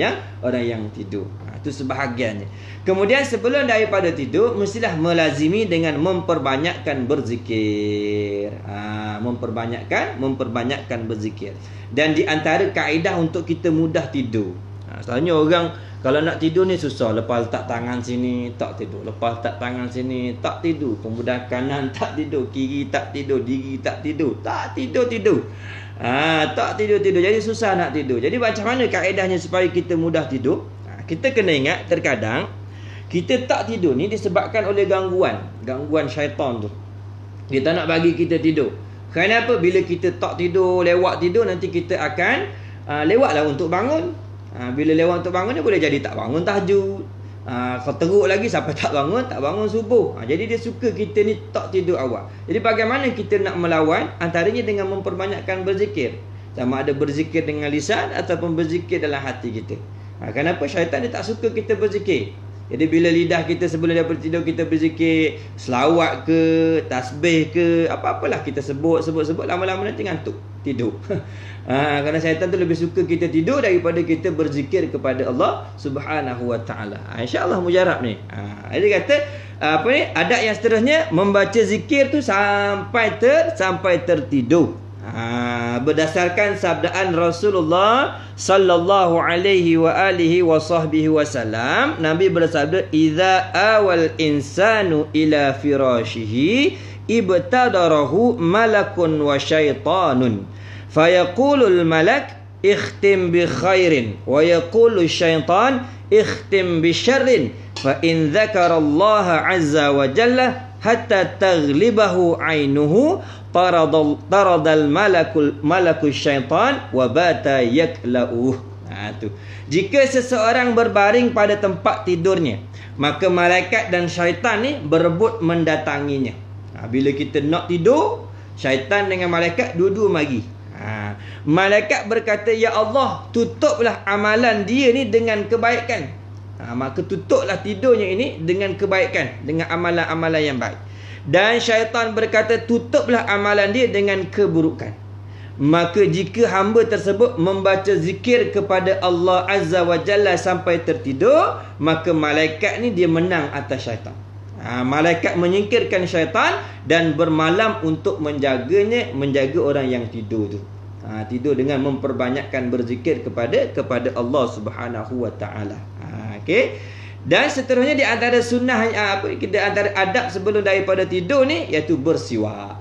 A: yang tidur. Itu sebahagiannya. Kemudian sebelum daripada tidur, mestilah melazimi dengan memperbanyakkan berzikir. Memperbanyakkan berzikir. Dan di antara kaedah untuk kita mudah tidur. Selalunya orang kalau nak tidur ni susah. Lepas letak tangan sini, tak tidur. Lepas letak tangan sini, tak tidur. Kemudian kanan tak tidur, kiri tak tidur, diri tak tidur. Tak tidur-tidur. Tak tidur-tidur. Jadi susah nak tidur. Jadi macam mana kaedahnya supaya kita mudah tidur? Kita kena ingat, terkadang kita tak tidur ni disebabkan oleh gangguan syaitan tu. Dia tak nak bagi kita tidur. Kenapa? Bila kita tak tidur, lewat tidur, nanti kita akan lewatlah untuk bangun. Bila lewat untuk bangun, dia boleh jadi tak bangun tahajud. Kalau teruk lagi sampai tak bangun subuh. Jadi dia suka kita ni tak tidur awal. Jadi bagaimana kita nak melawan? Antaranya dengan memperbanyakkan berzikir. Sama ada berzikir dengan lisan ataupun berzikir dalam hati kita. Kenapa? Syaitan dia tak suka kita berzikir. Jadi bila lidah kita sebelum daripada tidur kita berzikir, selawat ke, tasbih ke, apa-apalah kita sebut, lama-lama nanti ngantuk tidur. Kerana syaitan tu lebih suka kita tidur daripada kita berzikir kepada Allah Subhanahu wa taala. Insya-Allah mujarab ni. Dia kata adab yang seterusnya membaca zikir tu sampai tertidur. Berdasarkan sabdaan Rasulullah sallallahu alaihi wa alihi wa sahbihi wasallam, Nabi bersabda, "Idza awal insanu ila firashihi ibtadarahu malakun wa syaitanun fayaqulul malak ikhtim bi khairin wa yaqulu syaitan ikhtim bi syarrin fa in dzakara Allah azza wa jalla hatta taghlibahu ainuhu taradal malakul syaitan wa bata yakla'uh." Tu. Jika seseorang berbaring pada tempat tidurnya, maka malaikat dan syaitan ni berebut mendatanginya. Bila kita nak tidur, syaitan dengan malaikat dua-dua mari. Malaikat berkata, "Ya Allah, tutuplah amalan dia ni dengan kebaikan." Maka tutuplah tidurnya ini dengan kebaikan, dengan amalan-amalan yang baik. Dan syaitan berkata, tutuplah amalan dia dengan keburukan. Maka jika hamba tersebut membaca zikir kepada Allah Azza wa Jalla sampai tertidur, maka malaikat ni dia menang atas syaitan. Malaikat menyingkirkan syaitan dan bermalam untuk menjaga orang yang tidur tu. Tidur dengan memperbanyakkan berzikir kepada Allah Subhanahu wa taala. Okey. Dan seterusnya di antara sunnah di antara adab sebelum daripada tidur ni iaitu bersiwak.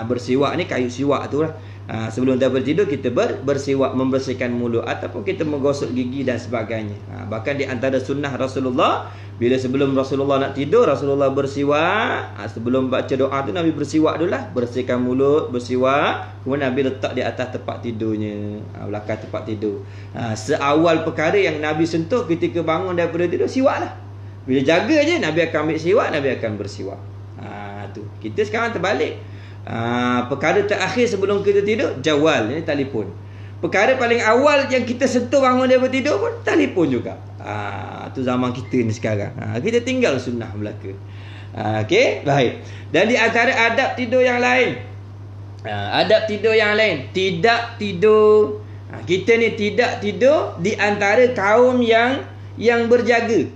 A: Bersiwak ni kayu siwak tu lah. Sebelum daripada tidur kita bersiwak, membersihkan mulut ataupun kita menggosok gigi dan sebagainya. Bahkan di antara sunnah Rasulullah, bila sebelum Rasulullah nak tidur, Rasulullah bersiwak. Sebelum baca doa tu Nabi bersiwak dulu lah, bersihkan mulut, bersiwak, kemudian Nabi letak di atas tempat tidurnya, belakang tempat tidur. Seawal perkara yang Nabi sentuh ketika bangun daripada tidur, siwak lah. Bila jaga je, Nabi akan ambil siwak, Nabi akan bersiwak. Tu. Kita sekarang terbalik. Perkara terakhir sebelum kita tidur, jawal, ini telefon. Perkara paling awal yang kita sentuh bangun daripada tidur pun telefon juga. Tu zaman kita ni sekarang. Kita tinggal sunnah belaka. Okey, baik. Dan di antara adab tidur yang lain, tidak tidur. Kita ni tidak tidur di antara kaum yang berjaga.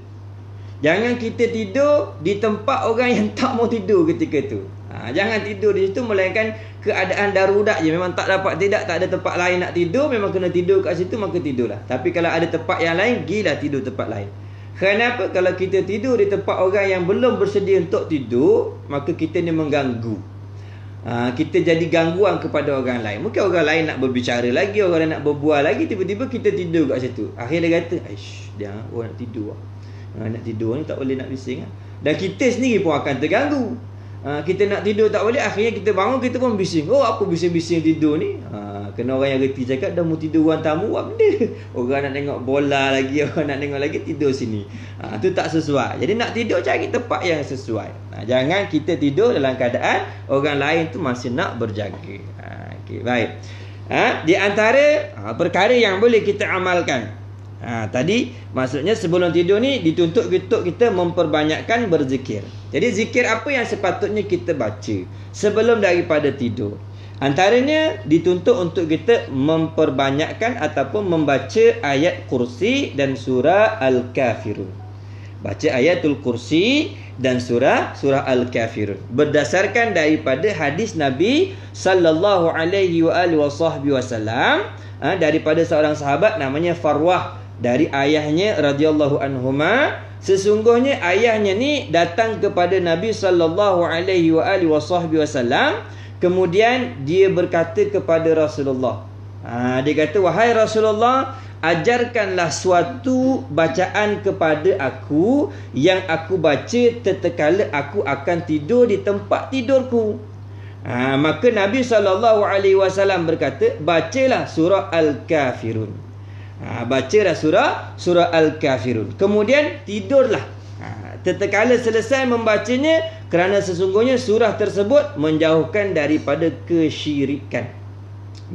A: Jangan kita tidur di tempat orang yang tak mau tidur ketika tu. Jangan tidur di situ, melainkan keadaan darurat je. Memang tak ada tempat lain nak tidur, memang kena tidur kat situ, maka tidurlah. Tapi kalau ada tempat yang lain, gilah tidur tempat lain. Kenapa? Kalau kita tidur di tempat orang yang belum bersedia untuk tidur, maka kita ni mengganggu. Kita jadi gangguan kepada orang lain. Mungkin orang lain nak berbicara lagi, orang lain nak berbual lagi, tiba-tiba kita tidur kat situ. Akhirnya dia kata, dia orang nak tidur. Nak tidur ni tak boleh nak bising. Dan kita sendiri pun akan terganggu. Kita nak tidur tak boleh, akhirnya kita bangun, kita pun bising. Apa bising-bising tidur ni? Kena orang yang reti cakap, dah mau tidur ruang tamu, apa benda? Orang nak tengok bola lagi, orang nak tengok lagi, tidur sini. Tu tak sesuai. Jadi nak tidur, cari tempat yang sesuai. Jangan kita tidur dalam keadaan orang lain tu masih nak berjaga. Okay, baik. Di antara perkara yang boleh kita amalkan, tadi maksudnya sebelum tidur ni dituntut kita memperbanyakkan berzikir. Jadi zikir apa yang sepatutnya kita baca sebelum daripada tidur? Antaranya dituntut untuk kita memperbanyakkan ataupun membaca ayat kursi dan surah Al-Kafirun. Baca ayatul kursi dan surah Al-Kafirun berdasarkan daripada hadis Nabi sallallahu alaihi wasallam daripada seorang sahabat namanya Farwah, dari ayahnya radhiyallahu anhuma. Sesungguhnya ayahnya ni datang kepada Nabi sallallahu alaihi wasallam, kemudian dia berkata kepada Rasulullah, dia kata, wahai Rasulullah, ajarkanlah suatu bacaan kepada aku yang aku baca tatkala aku akan tidur di tempat tidurku. Maka Nabi SAW berkata, bacalah surah Al-Kafirun. Bacalah surah Al-Kafirun. Kemudian tidurlah. Tatkala selesai membacanya, kerana sesungguhnya surah tersebut menjauhkan daripada kesyirikan.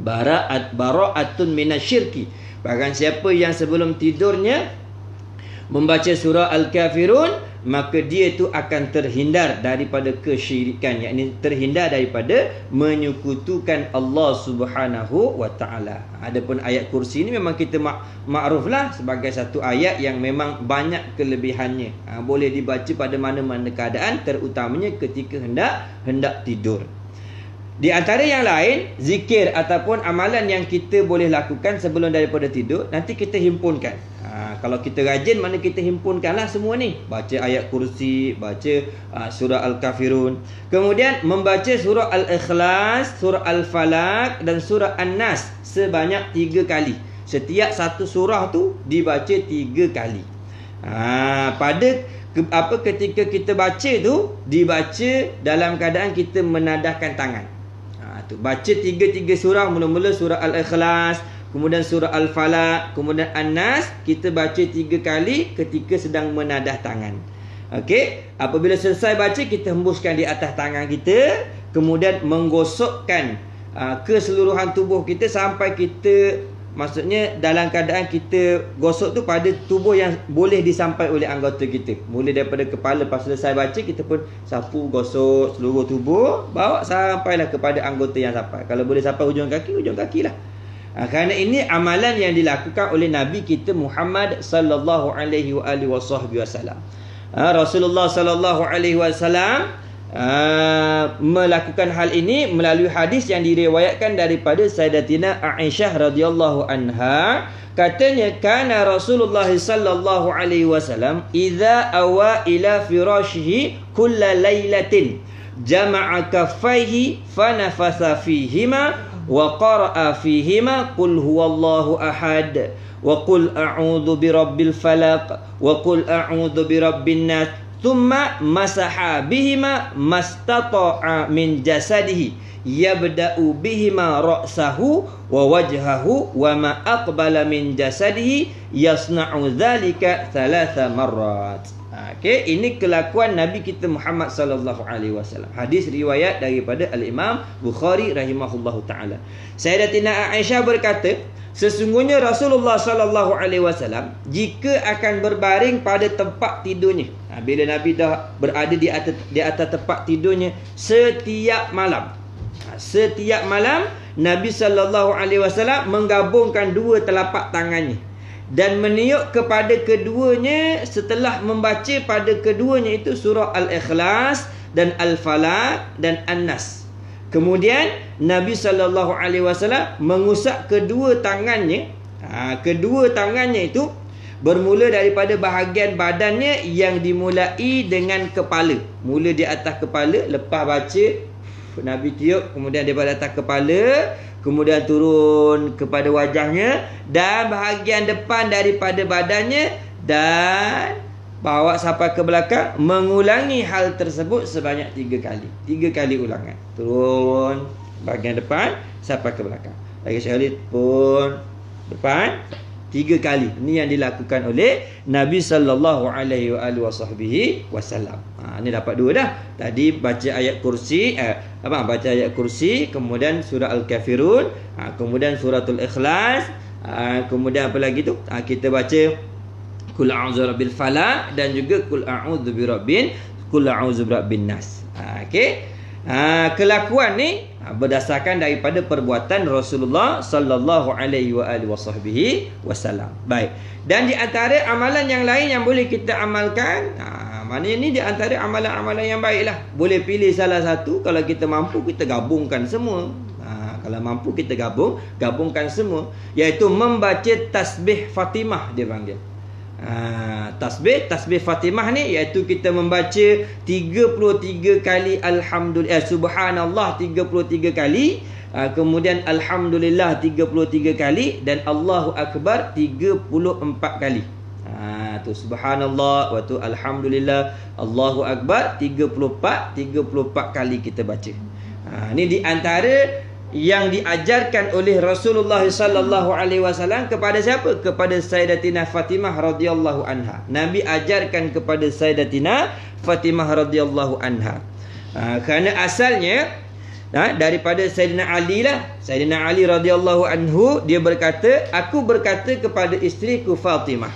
A: Bara'atun minasyirki. Bahkan siapa yang sebelum tidurnya membaca surah Al-Kafirun, maka dia itu akan terhindar daripada kesyirikan, yakni terhindar daripada menyekutukan Allah Subhanahu wa taala. Adapun ayat kursi ini memang kita makruflah sebagai satu ayat yang memang banyak kelebihannya. Boleh dibaca pada mana-mana keadaan, terutamanya ketika hendak tidur. Di antara yang lain, zikir ataupun amalan yang kita boleh lakukan sebelum daripada tidur, nanti kita himpunkan. Kalau kita rajin, mana kita himpunkanlah semua ni. Baca ayat kursi, baca surah Al-Kafirun. Kemudian membaca surah Al-Ikhlas, surah Al-Falaq dan surah An-Nas sebanyak 3 kali. Setiap satu surah tu dibaca 3 kali. Ketika kita baca tu, dibaca dalam keadaan kita menadahkan tangan. Baca 3 surah, mula-mula surah Al-Ikhlas, kemudian surah Al-Falaq, kemudian An-Nas, kita baca 3 kali ketika sedang menadah tangan. Okey, apabila selesai baca, kita hembuskan di atas tangan kita, kemudian menggosokkan keseluruhan tubuh kita sampai kita, maksudnya dalam keadaan kita gosok tu pada tubuh yang boleh disampai oleh anggota kita. Mula daripada kepala, lepas selesai baca, kita pun sapu, gosok seluruh tubuh, bawa sampailah kepada anggota yang sampai. Kalau boleh sampai ujung kaki lah. Kerana ini amalan yang dilakukan oleh Nabi kita Muhammad sallallahu alaihi wasallam. Rasulullah sallallahu alaihi wasallam melakukan hal ini melalui hadis yang diriwayatkan daripada Sayyidatina Aisyah radhiyallahu anha. Katanya, kana Rasulullah sallallahu alaihi wasallam idza awa ila firashihi kulla lailatin jama'a kaffaihi fanafasa fihima wa qara'a fihima qul huwallahu ahad wa qul a'udzu birabbil falaq wa qul a'udzu birabbin nas thumma masaha bihima mastata'a min jasadihi yabda'u bihima ra'sahu wa wajhahu wa ma aqbala min jasadihi yasna'u dhalika 3 marrat. Okey, ini kelakuan Nabi kita Muhammad sallallahu alaihi wasallam. Hadis riwayat daripada Al-Imam Bukhari rahimahullahu taala. Sayyidatina Aisyah berkata, sesungguhnya Rasulullah sallallahu alaihi wasallam jika akan berbaring pada tempat tidurnya, bila Nabi dah berada di atas tempat tidurnya setiap malam. Setiap malam Nabi sallallahu alaihi wasallam menggabungkan 2 telapak tangannya. dan meniup kepada keduanya setelah membaca pada keduanya itu surah Al-Ikhlas dan Al-Falaq dan An-Nas. Kemudian Nabi SAW mengusap kedua tangannya. Kedua tangannya itu bermula daripada bahagian badannya yang dimulai dengan kepala. Mula di atas kepala, lepas baca Nabi tiup, kemudian daripada atas kepala, kemudian turun kepada wajahnya dan bahagian depan daripada badannya, dan bawa sampai ke belakang, mengulangi hal tersebut sebanyak 3 kali. 3 kali ulangan. Turun bahagian depan sampai ke belakang. Lagi sekali pun depan 3 kali. Ini yang dilakukan oleh Nabi sallallahu alaihi wasallam. Ini dapat 2 dah. Tadi baca ayat kursi, baca ayat kursi, kemudian surah Al-Kafirun, kemudian suratul Ikhlas, kemudian apa lagi tu? Kita baca Qul a'udzu birabbil falaq dan juga Qul a'udzu birabbin nas. Okey. Kelakuan ni berdasarkan daripada perbuatan Rasulullah sallallahu alaihi wasallam. Baik. Dan di antara amalan yang lain yang boleh kita amalkan, maknanya ni di antara amalan-amalan yang baiklah. Boleh pilih salah satu, kalau kita mampu kita gabungkan semua. Kalau mampu kita gabungkan semua, iaitu membaca tasbih Fatimah dia panggil. Tasbih Fatimah ni iaitu kita membaca 33 kali Alhamdulillah, Subhanallah 33 kali, kemudian Alhamdulillah 33 kali, dan Allahu Akbar 34 kali. Tu Subhanallah, wa tu Alhamdulillah, Allahu Akbar 34 kali kita baca. Ni di antara yang diajarkan oleh Rasulullah sallallahu alaihi wasallam kepada siapa? Kepada Sayyidatina Fatimah radhiyallahu anha. Nabi ajarkan kepada Sayyidatina Fatimah radhiyallahu anha. Kerana asalnya daripada Sayyidina Ali lah. Sayyidina Ali radhiyallahu anhu, dia berkata, aku berkata kepada isteriku Fatimah,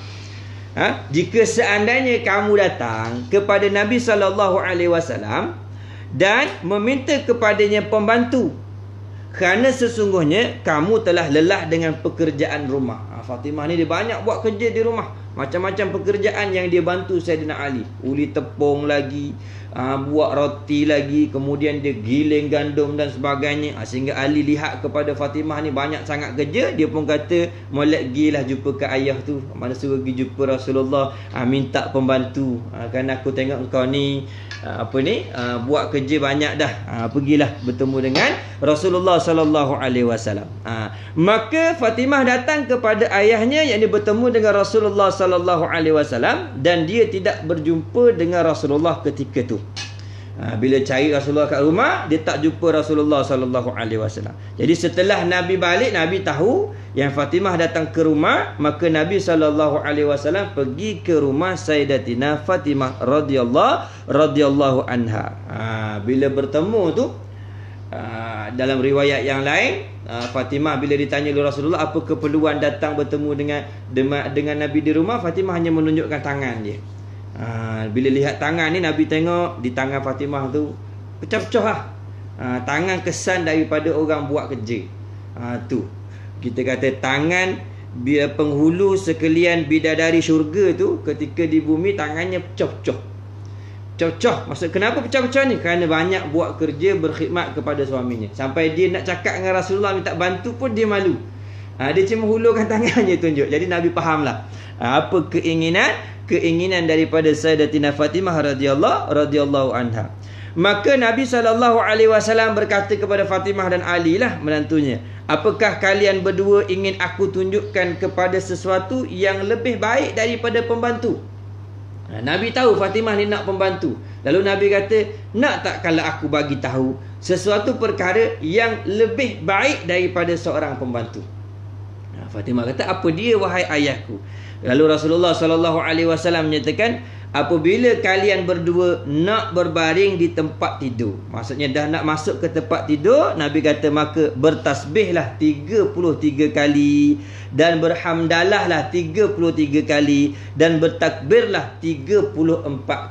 A: jika seandainya kamu datang kepada Nabi sallallahu alaihi wasallam dan meminta kepadanya pembantu, kerana sesungguhnya kamu telah lelah dengan pekerjaan rumah. Fatimah ni dia banyak buat kerja di rumah. Macam-macam pekerjaan yang dia bantu Sayyidina Ali. Uli tepung lagi, buat roti lagi, kemudian dia giling gandum dan sebagainya. Sehingga Ali lihat kepada Fatimah ni banyak sangat kerja. Dia pun kata, molek gilah jumpa ke ayah tu. Mana suruh pergi jumpa Rasulullah, minta pembantu. Kerana aku tengok engkau ni buat kerja banyak dah. Pergilah bertemu dengan Rasulullah sallallahu alaihi wasallam. Maka Fatimah datang kepada ayahnya, yang bertemu dengan Rasulullah sallallahu alaihi wasallam, dan dia tidak berjumpa dengan Rasulullah ketika tu. Bila cari Rasulullah kat rumah, dia tak jumpa Rasulullah sallallahu alaihi wasallam. Jadi setelah Nabi balik, Nabi tahu yang Fatimah datang ke rumah, maka Nabi sallallahu alaihi wasallam pergi ke rumah Sayyidatina Fatimah radhiyallahu anha. Bila bertemu tu, dalam riwayat yang lain, Fatimah bila ditanya oleh Rasulullah apa keperluan datang bertemu dengan Nabi di rumah, Fatimah hanya menunjukkan tangan dia. Bila lihat tangan ni, Nabi tengok di tangan Fatimah tu pecah-pecah lah. Tangan kesan daripada orang buat kerja. Tu kita kata tangan penghulu sekalian bidadari syurga tu, ketika di bumi tangannya pecah-pecah. Pecah-pecah. Maksud kenapa pecah-pecah ni? Kerana banyak buat kerja berkhidmat kepada suaminya. Sampai dia nak cakap dengan Rasulullah minta bantu pun dia malu. Dia cuma hulurkan tangannya tunjuk. Jadi Nabi fahamlah apa keinginan daripada Sayyidatina Fatimah radhiyallahu anha. Maka Nabi SAW berkata kepada Fatimah dan Ali lah, menantunya, apakah kalian berdua ingin aku tunjukkan kepada sesuatu yang lebih baik daripada pembantu? Nabi tahu Fatimah ni nak pembantu. Lalu Nabi kata, nak tak kalau aku bagi tahu sesuatu perkara yang lebih baik daripada seorang pembantu? Fatimah kata, apa dia wahai ayahku? Lalu Rasulullah SAW menyatakan, apabila kalian berdua nak berbaring di tempat tidur, maksudnya dah nak masuk ke tempat tidur, Nabi kata maka bertasbihlah 33 kali, dan berhamdalahlah 33 kali, dan bertakbirlah 34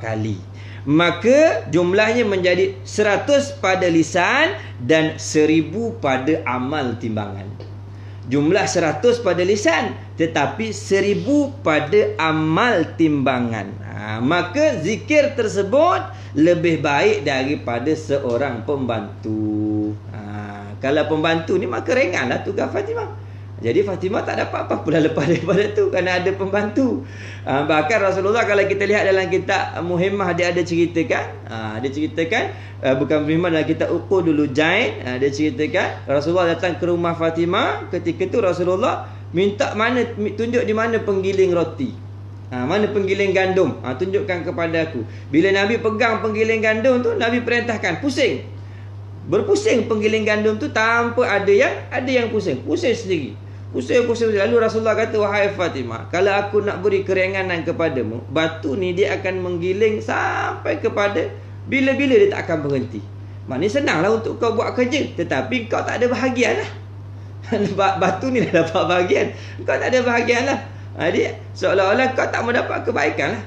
A: kali. Maka jumlahnya menjadi 100 pada lisan dan 1000 pada amal timbangan. Jumlah 100 pada lisan, tetapi 1000 pada amal timbangan. Maka zikir tersebut lebih baik daripada seorang pembantu. Kalau pembantu ni maka ringanlah tugas Fatimah. Jadi Fatimah tak dapat apa-apa dah lepas daripada tu, kerana ada pembantu. Bahkan Rasulullah kalau kita lihat dalam kitab Muhimmah, dia ada ceritakan, bukan Muhimmah, dalam kitab Uqudul Jain, dia ceritakan Rasulullah datang ke rumah Fatimah. Ketika tu Rasulullah minta tunjuk di mana penggiling roti, mana penggiling gandum, tunjukkan kepada aku. Bila Nabi pegang penggiling gandum tu, Nabi perintahkan berpusing penggiling gandum tu tanpa ada yang pusing sendiri. Pusing. Lalu Rasulullah kata, wahai Fatimah, kalau aku nak beri keringanan kepadamu, batu ni dia akan menggiling sampai kepada bila-bila dia tak akan berhenti. Maknanya senanglah untuk kau buat kerja, tetapi kau tak ada bahagian lah. Batu ni dah dapat bahagian, kau tak ada bahagian lah. Dia seolah-olah kau tak mendapat kebaikan lah.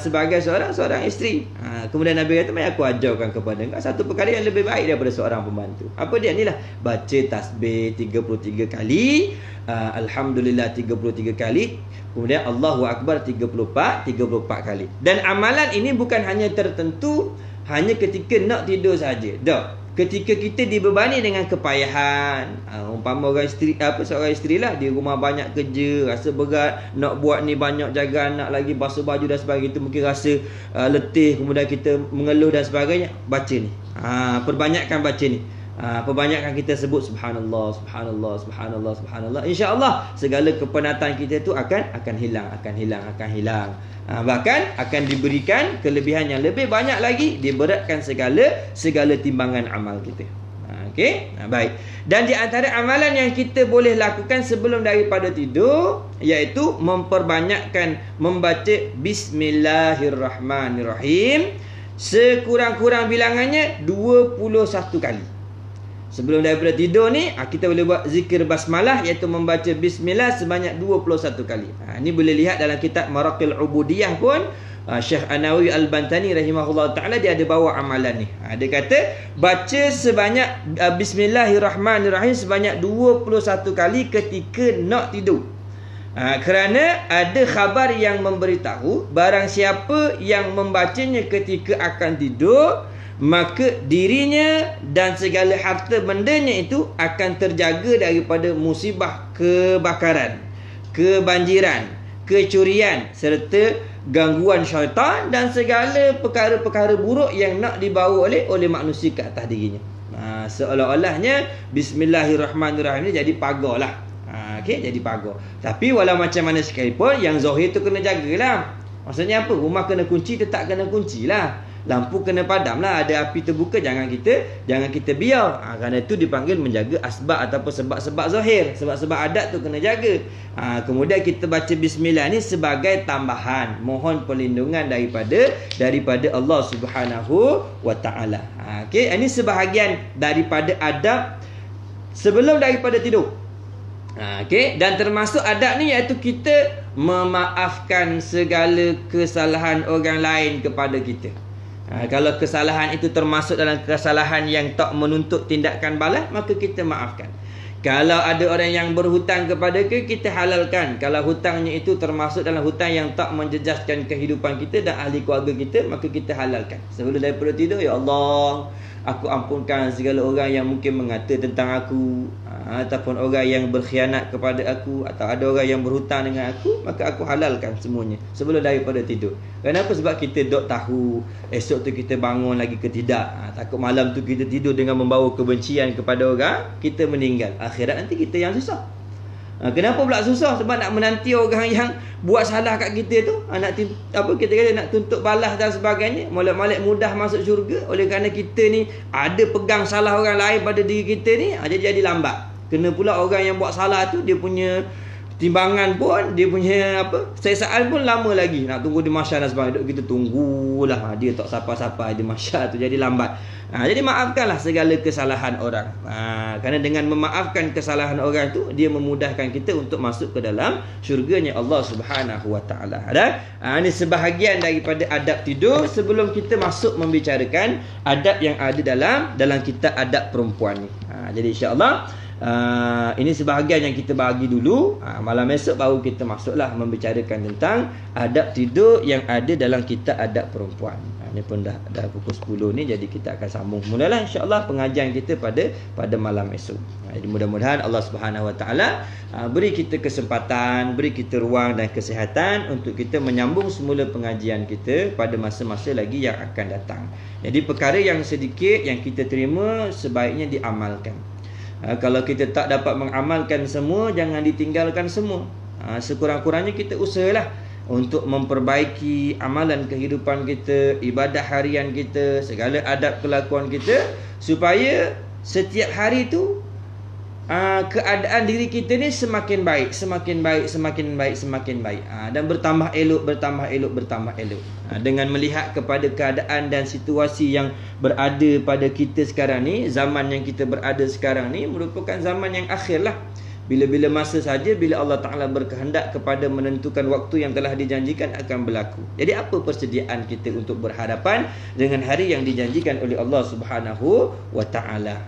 A: Sebagai seorang isteri. Kemudian Nabi kata, mari aku ajarkan kepada engkau satu perkara yang lebih baik daripada seorang pembantu. Apa dia? Inilah, baca tasbih 33 kali, Alhamdulillah 33 kali, kemudian Allahu Akbar 34 kali. Dan amalan ini bukan hanya tertentu hanya ketika nak tidur saja. Ketika kita dibebani dengan kepayahan, umpama seorang isteri lah, di rumah banyak kerja, rasa berat, nak buat ni banyak, jaga anak lagi, basuh baju dan sebagainya, itu mungkin rasa letih, kemudian kita mengeluh dan sebagainya, baca ni, perbanyakkan baca ni. Perbanyakkan kita sebut subhanallah, subhanallah, subhanallah, subhanallah. InsyaAllah segala kepenatan kita tu akan hilang. Bahkan akan diberikan kelebihan yang lebih banyak lagi, diberatkan segala timbangan amal kita. Okey, baik. Dan di antara amalan yang kita boleh lakukan sebelum daripada tidur, iaitu memperbanyakkan membaca Bismillahirrahmanirrahim, sekurang-kurang bilangannya 21 kali. Sebelum daripada tidur ni, kita boleh buat zikir basmalah, iaitu membaca bismillah sebanyak 21 kali. Ini boleh lihat dalam kitab Maraqil Ubudiyah pun, Syekh An-Nawawi Al-Bantani rahimahullah ta'ala, dia ada bawa amalan ni. Dia kata baca sebanyak Bismillahirrahmanirrahim sebanyak 21 kali ketika nak tidur. Kerana ada khabar yang memberitahu, barang siapa yang membacanya ketika akan tidur, maka dirinya dan segala harta bendanya itu akan terjaga daripada musibah kebakaran, kebanjiran, kecurian, serta gangguan syaitan dan segala perkara-perkara buruk yang nak dibawa oleh manusia ke atas dirinya. Seolah-olahnya Bismillahirrahmanirrahim ni jadi pagar lah. Jadi pagar. Tapi walau macam mana sekalipun, yang zahir tu kena jagalah. Maksudnya apa? Rumah kena kunci, tetap kena kunci lah. Lampu kena padam lah. Ada api terbuka, jangan kita biar. Kerana itu dipanggil menjaga asbab ataupun sebab-sebab zahir. Sebab-sebab adat tu kena jaga. Kemudian kita baca bismillah ni sebagai tambahan, mohon perlindungan daripada Allah Subhanahu wa taala. Ini sebahagian daripada adab sebelum daripada tidur. Dan termasuk adab ni iaitu kita memaafkan segala kesalahan orang lain kepada kita. Kalau kesalahan itu termasuk dalam kesalahan yang tak menuntut tindakan balas, maka kita maafkan. Kalau ada orang yang berhutang kepada kita halalkan. Kalau hutangnya itu termasuk dalam hutang yang tak menjejaskan kehidupan kita dan ahli keluarga kita, maka kita halalkan. Sebelum daripada tidur, ya Allah, aku ampunkan segala orang yang mungkin mengata tentang aku, ataupun orang yang berkhianat kepada aku, atau ada orang yang berhutang dengan aku, maka aku halalkan semuanya sebelum daripada tidur. Kenapa? Sebab kita dok tahu esok tu kita bangun lagi ke tidak. Takut malam tu kita tidur dengan membawa kebencian kepada orang, kita meninggal. Akhirat nanti kita yang susah. Kenapa pula susah? Sebab nak menanti orang yang buat salah kat kita tu, kita kata nak tuntut balas dan sebagainya, molek-molek mudah masuk syurga. Oleh kerana kita ni ada pegang salah orang lain pada diri kita ni, jadi lambat. Kena pula orang yang buat salah tu, dia punya timbangan pun, dia punya seksaan pun lama lagi. Nak tunggu di mahsyar dan sebagainya, kita tunggulah. Dia tak sapa-sapa di mahsyar tu, jadi lambat. Jadi maafkanlah segala kesalahan orang. Kerana dengan memaafkan kesalahan orang tu, dia memudahkan kita untuk masuk ke dalam syurganya Allah Subhanahu wa taala. Ini sebahagian daripada adab tidur sebelum kita masuk membicarakan adab yang ada dalam kitab adab perempuan ni. Jadi insya-Allah Ini sebahagian yang kita bagi dulu. Malam esok baru kita masuklah membicarakan tentang adab tidur yang ada dalam kitab adab perempuan. Ini pun dah pukul 10 ni, jadi kita akan sambung mulalah insya-Allah pengajian kita pada malam esok. Jadi mudah-mudahan Allah Subhanahu Wa Taala beri kita kesempatan, beri kita ruang dan kesihatan untuk kita menyambung semula pengajian kita pada masa-masa lagi yang akan datang. Jadi perkara yang sedikit yang kita terima sebaiknya diamalkan. Kalau kita tak dapat mengamalkan semua, jangan ditinggalkan semua. Sekurang-kurangnya kita usahalah untuk memperbaiki amalan kehidupan kita, ibadah harian kita, segala adab kelakuan kita, supaya setiap hari tu keadaan diri kita ni semakin baik, semakin baik, semakin baik, semakin baik, dan bertambah elok, bertambah elok, bertambah elok. Dengan melihat kepada keadaan dan situasi yang berada pada kita sekarang ni, zaman yang kita berada sekarang ni merupakan zaman yang akhir lah. Bila-bila masa saja, bila Allah Ta'ala berkehendak kepada menentukan waktu yang telah dijanjikan akan berlaku. Jadi apa persediaan kita untuk berhadapan dengan hari yang dijanjikan oleh Allah Subhanahu Wa Ta'ala?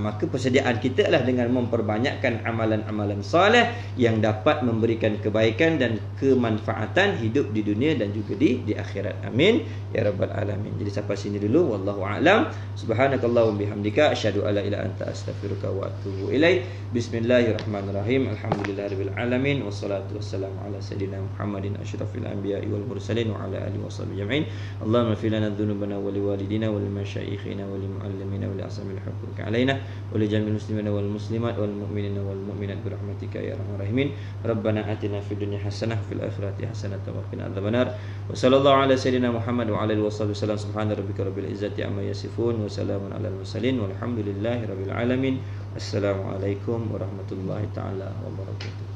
A: Maka persediaan kita adalah dengan memperbanyakkan amalan-amalan soleh yang dapat memberikan kebaikan dan kemanfaatan hidup di dunia dan juga di akhirat. Amin ya rabbal alamin. Jadi sampai sini dulu, wallahu a'lam. Subhanakallahumma bihamdika asyhadu alla ilaha illa anta astaghfiruka wa atubu ilaik. Bismillahirrahmanirrahim. Alhamdulillahirabbil alamin, wassalatu wassalamu ala sayidina Muhammadin asyrafil anbiya'i wal mursalin wa ala alihi washabihi ajma'in. Allahumma ighfir lana dhunubana wa liwalidina wa limasyayikhina wa limuallimina wa li'asamil huquq alaina wa li jami'il muslimina wal muslimat wal mu'minina wal mu'minat bi rahmatika ya arhamar rahimin. Rabbana atina fid dunya hasanah wa fil akhirati hasanah wa qina adzabannar. Wa sallallahu ala sayidina Muhammad wa ala alihi washabihi wasallam. Subhana rabbika rabbil izzati amma yasifun wa salamun alal mursalin walhamdulillahi rabbil alamin. Assalamualaikum warahmatullahi taala wabarakatuh.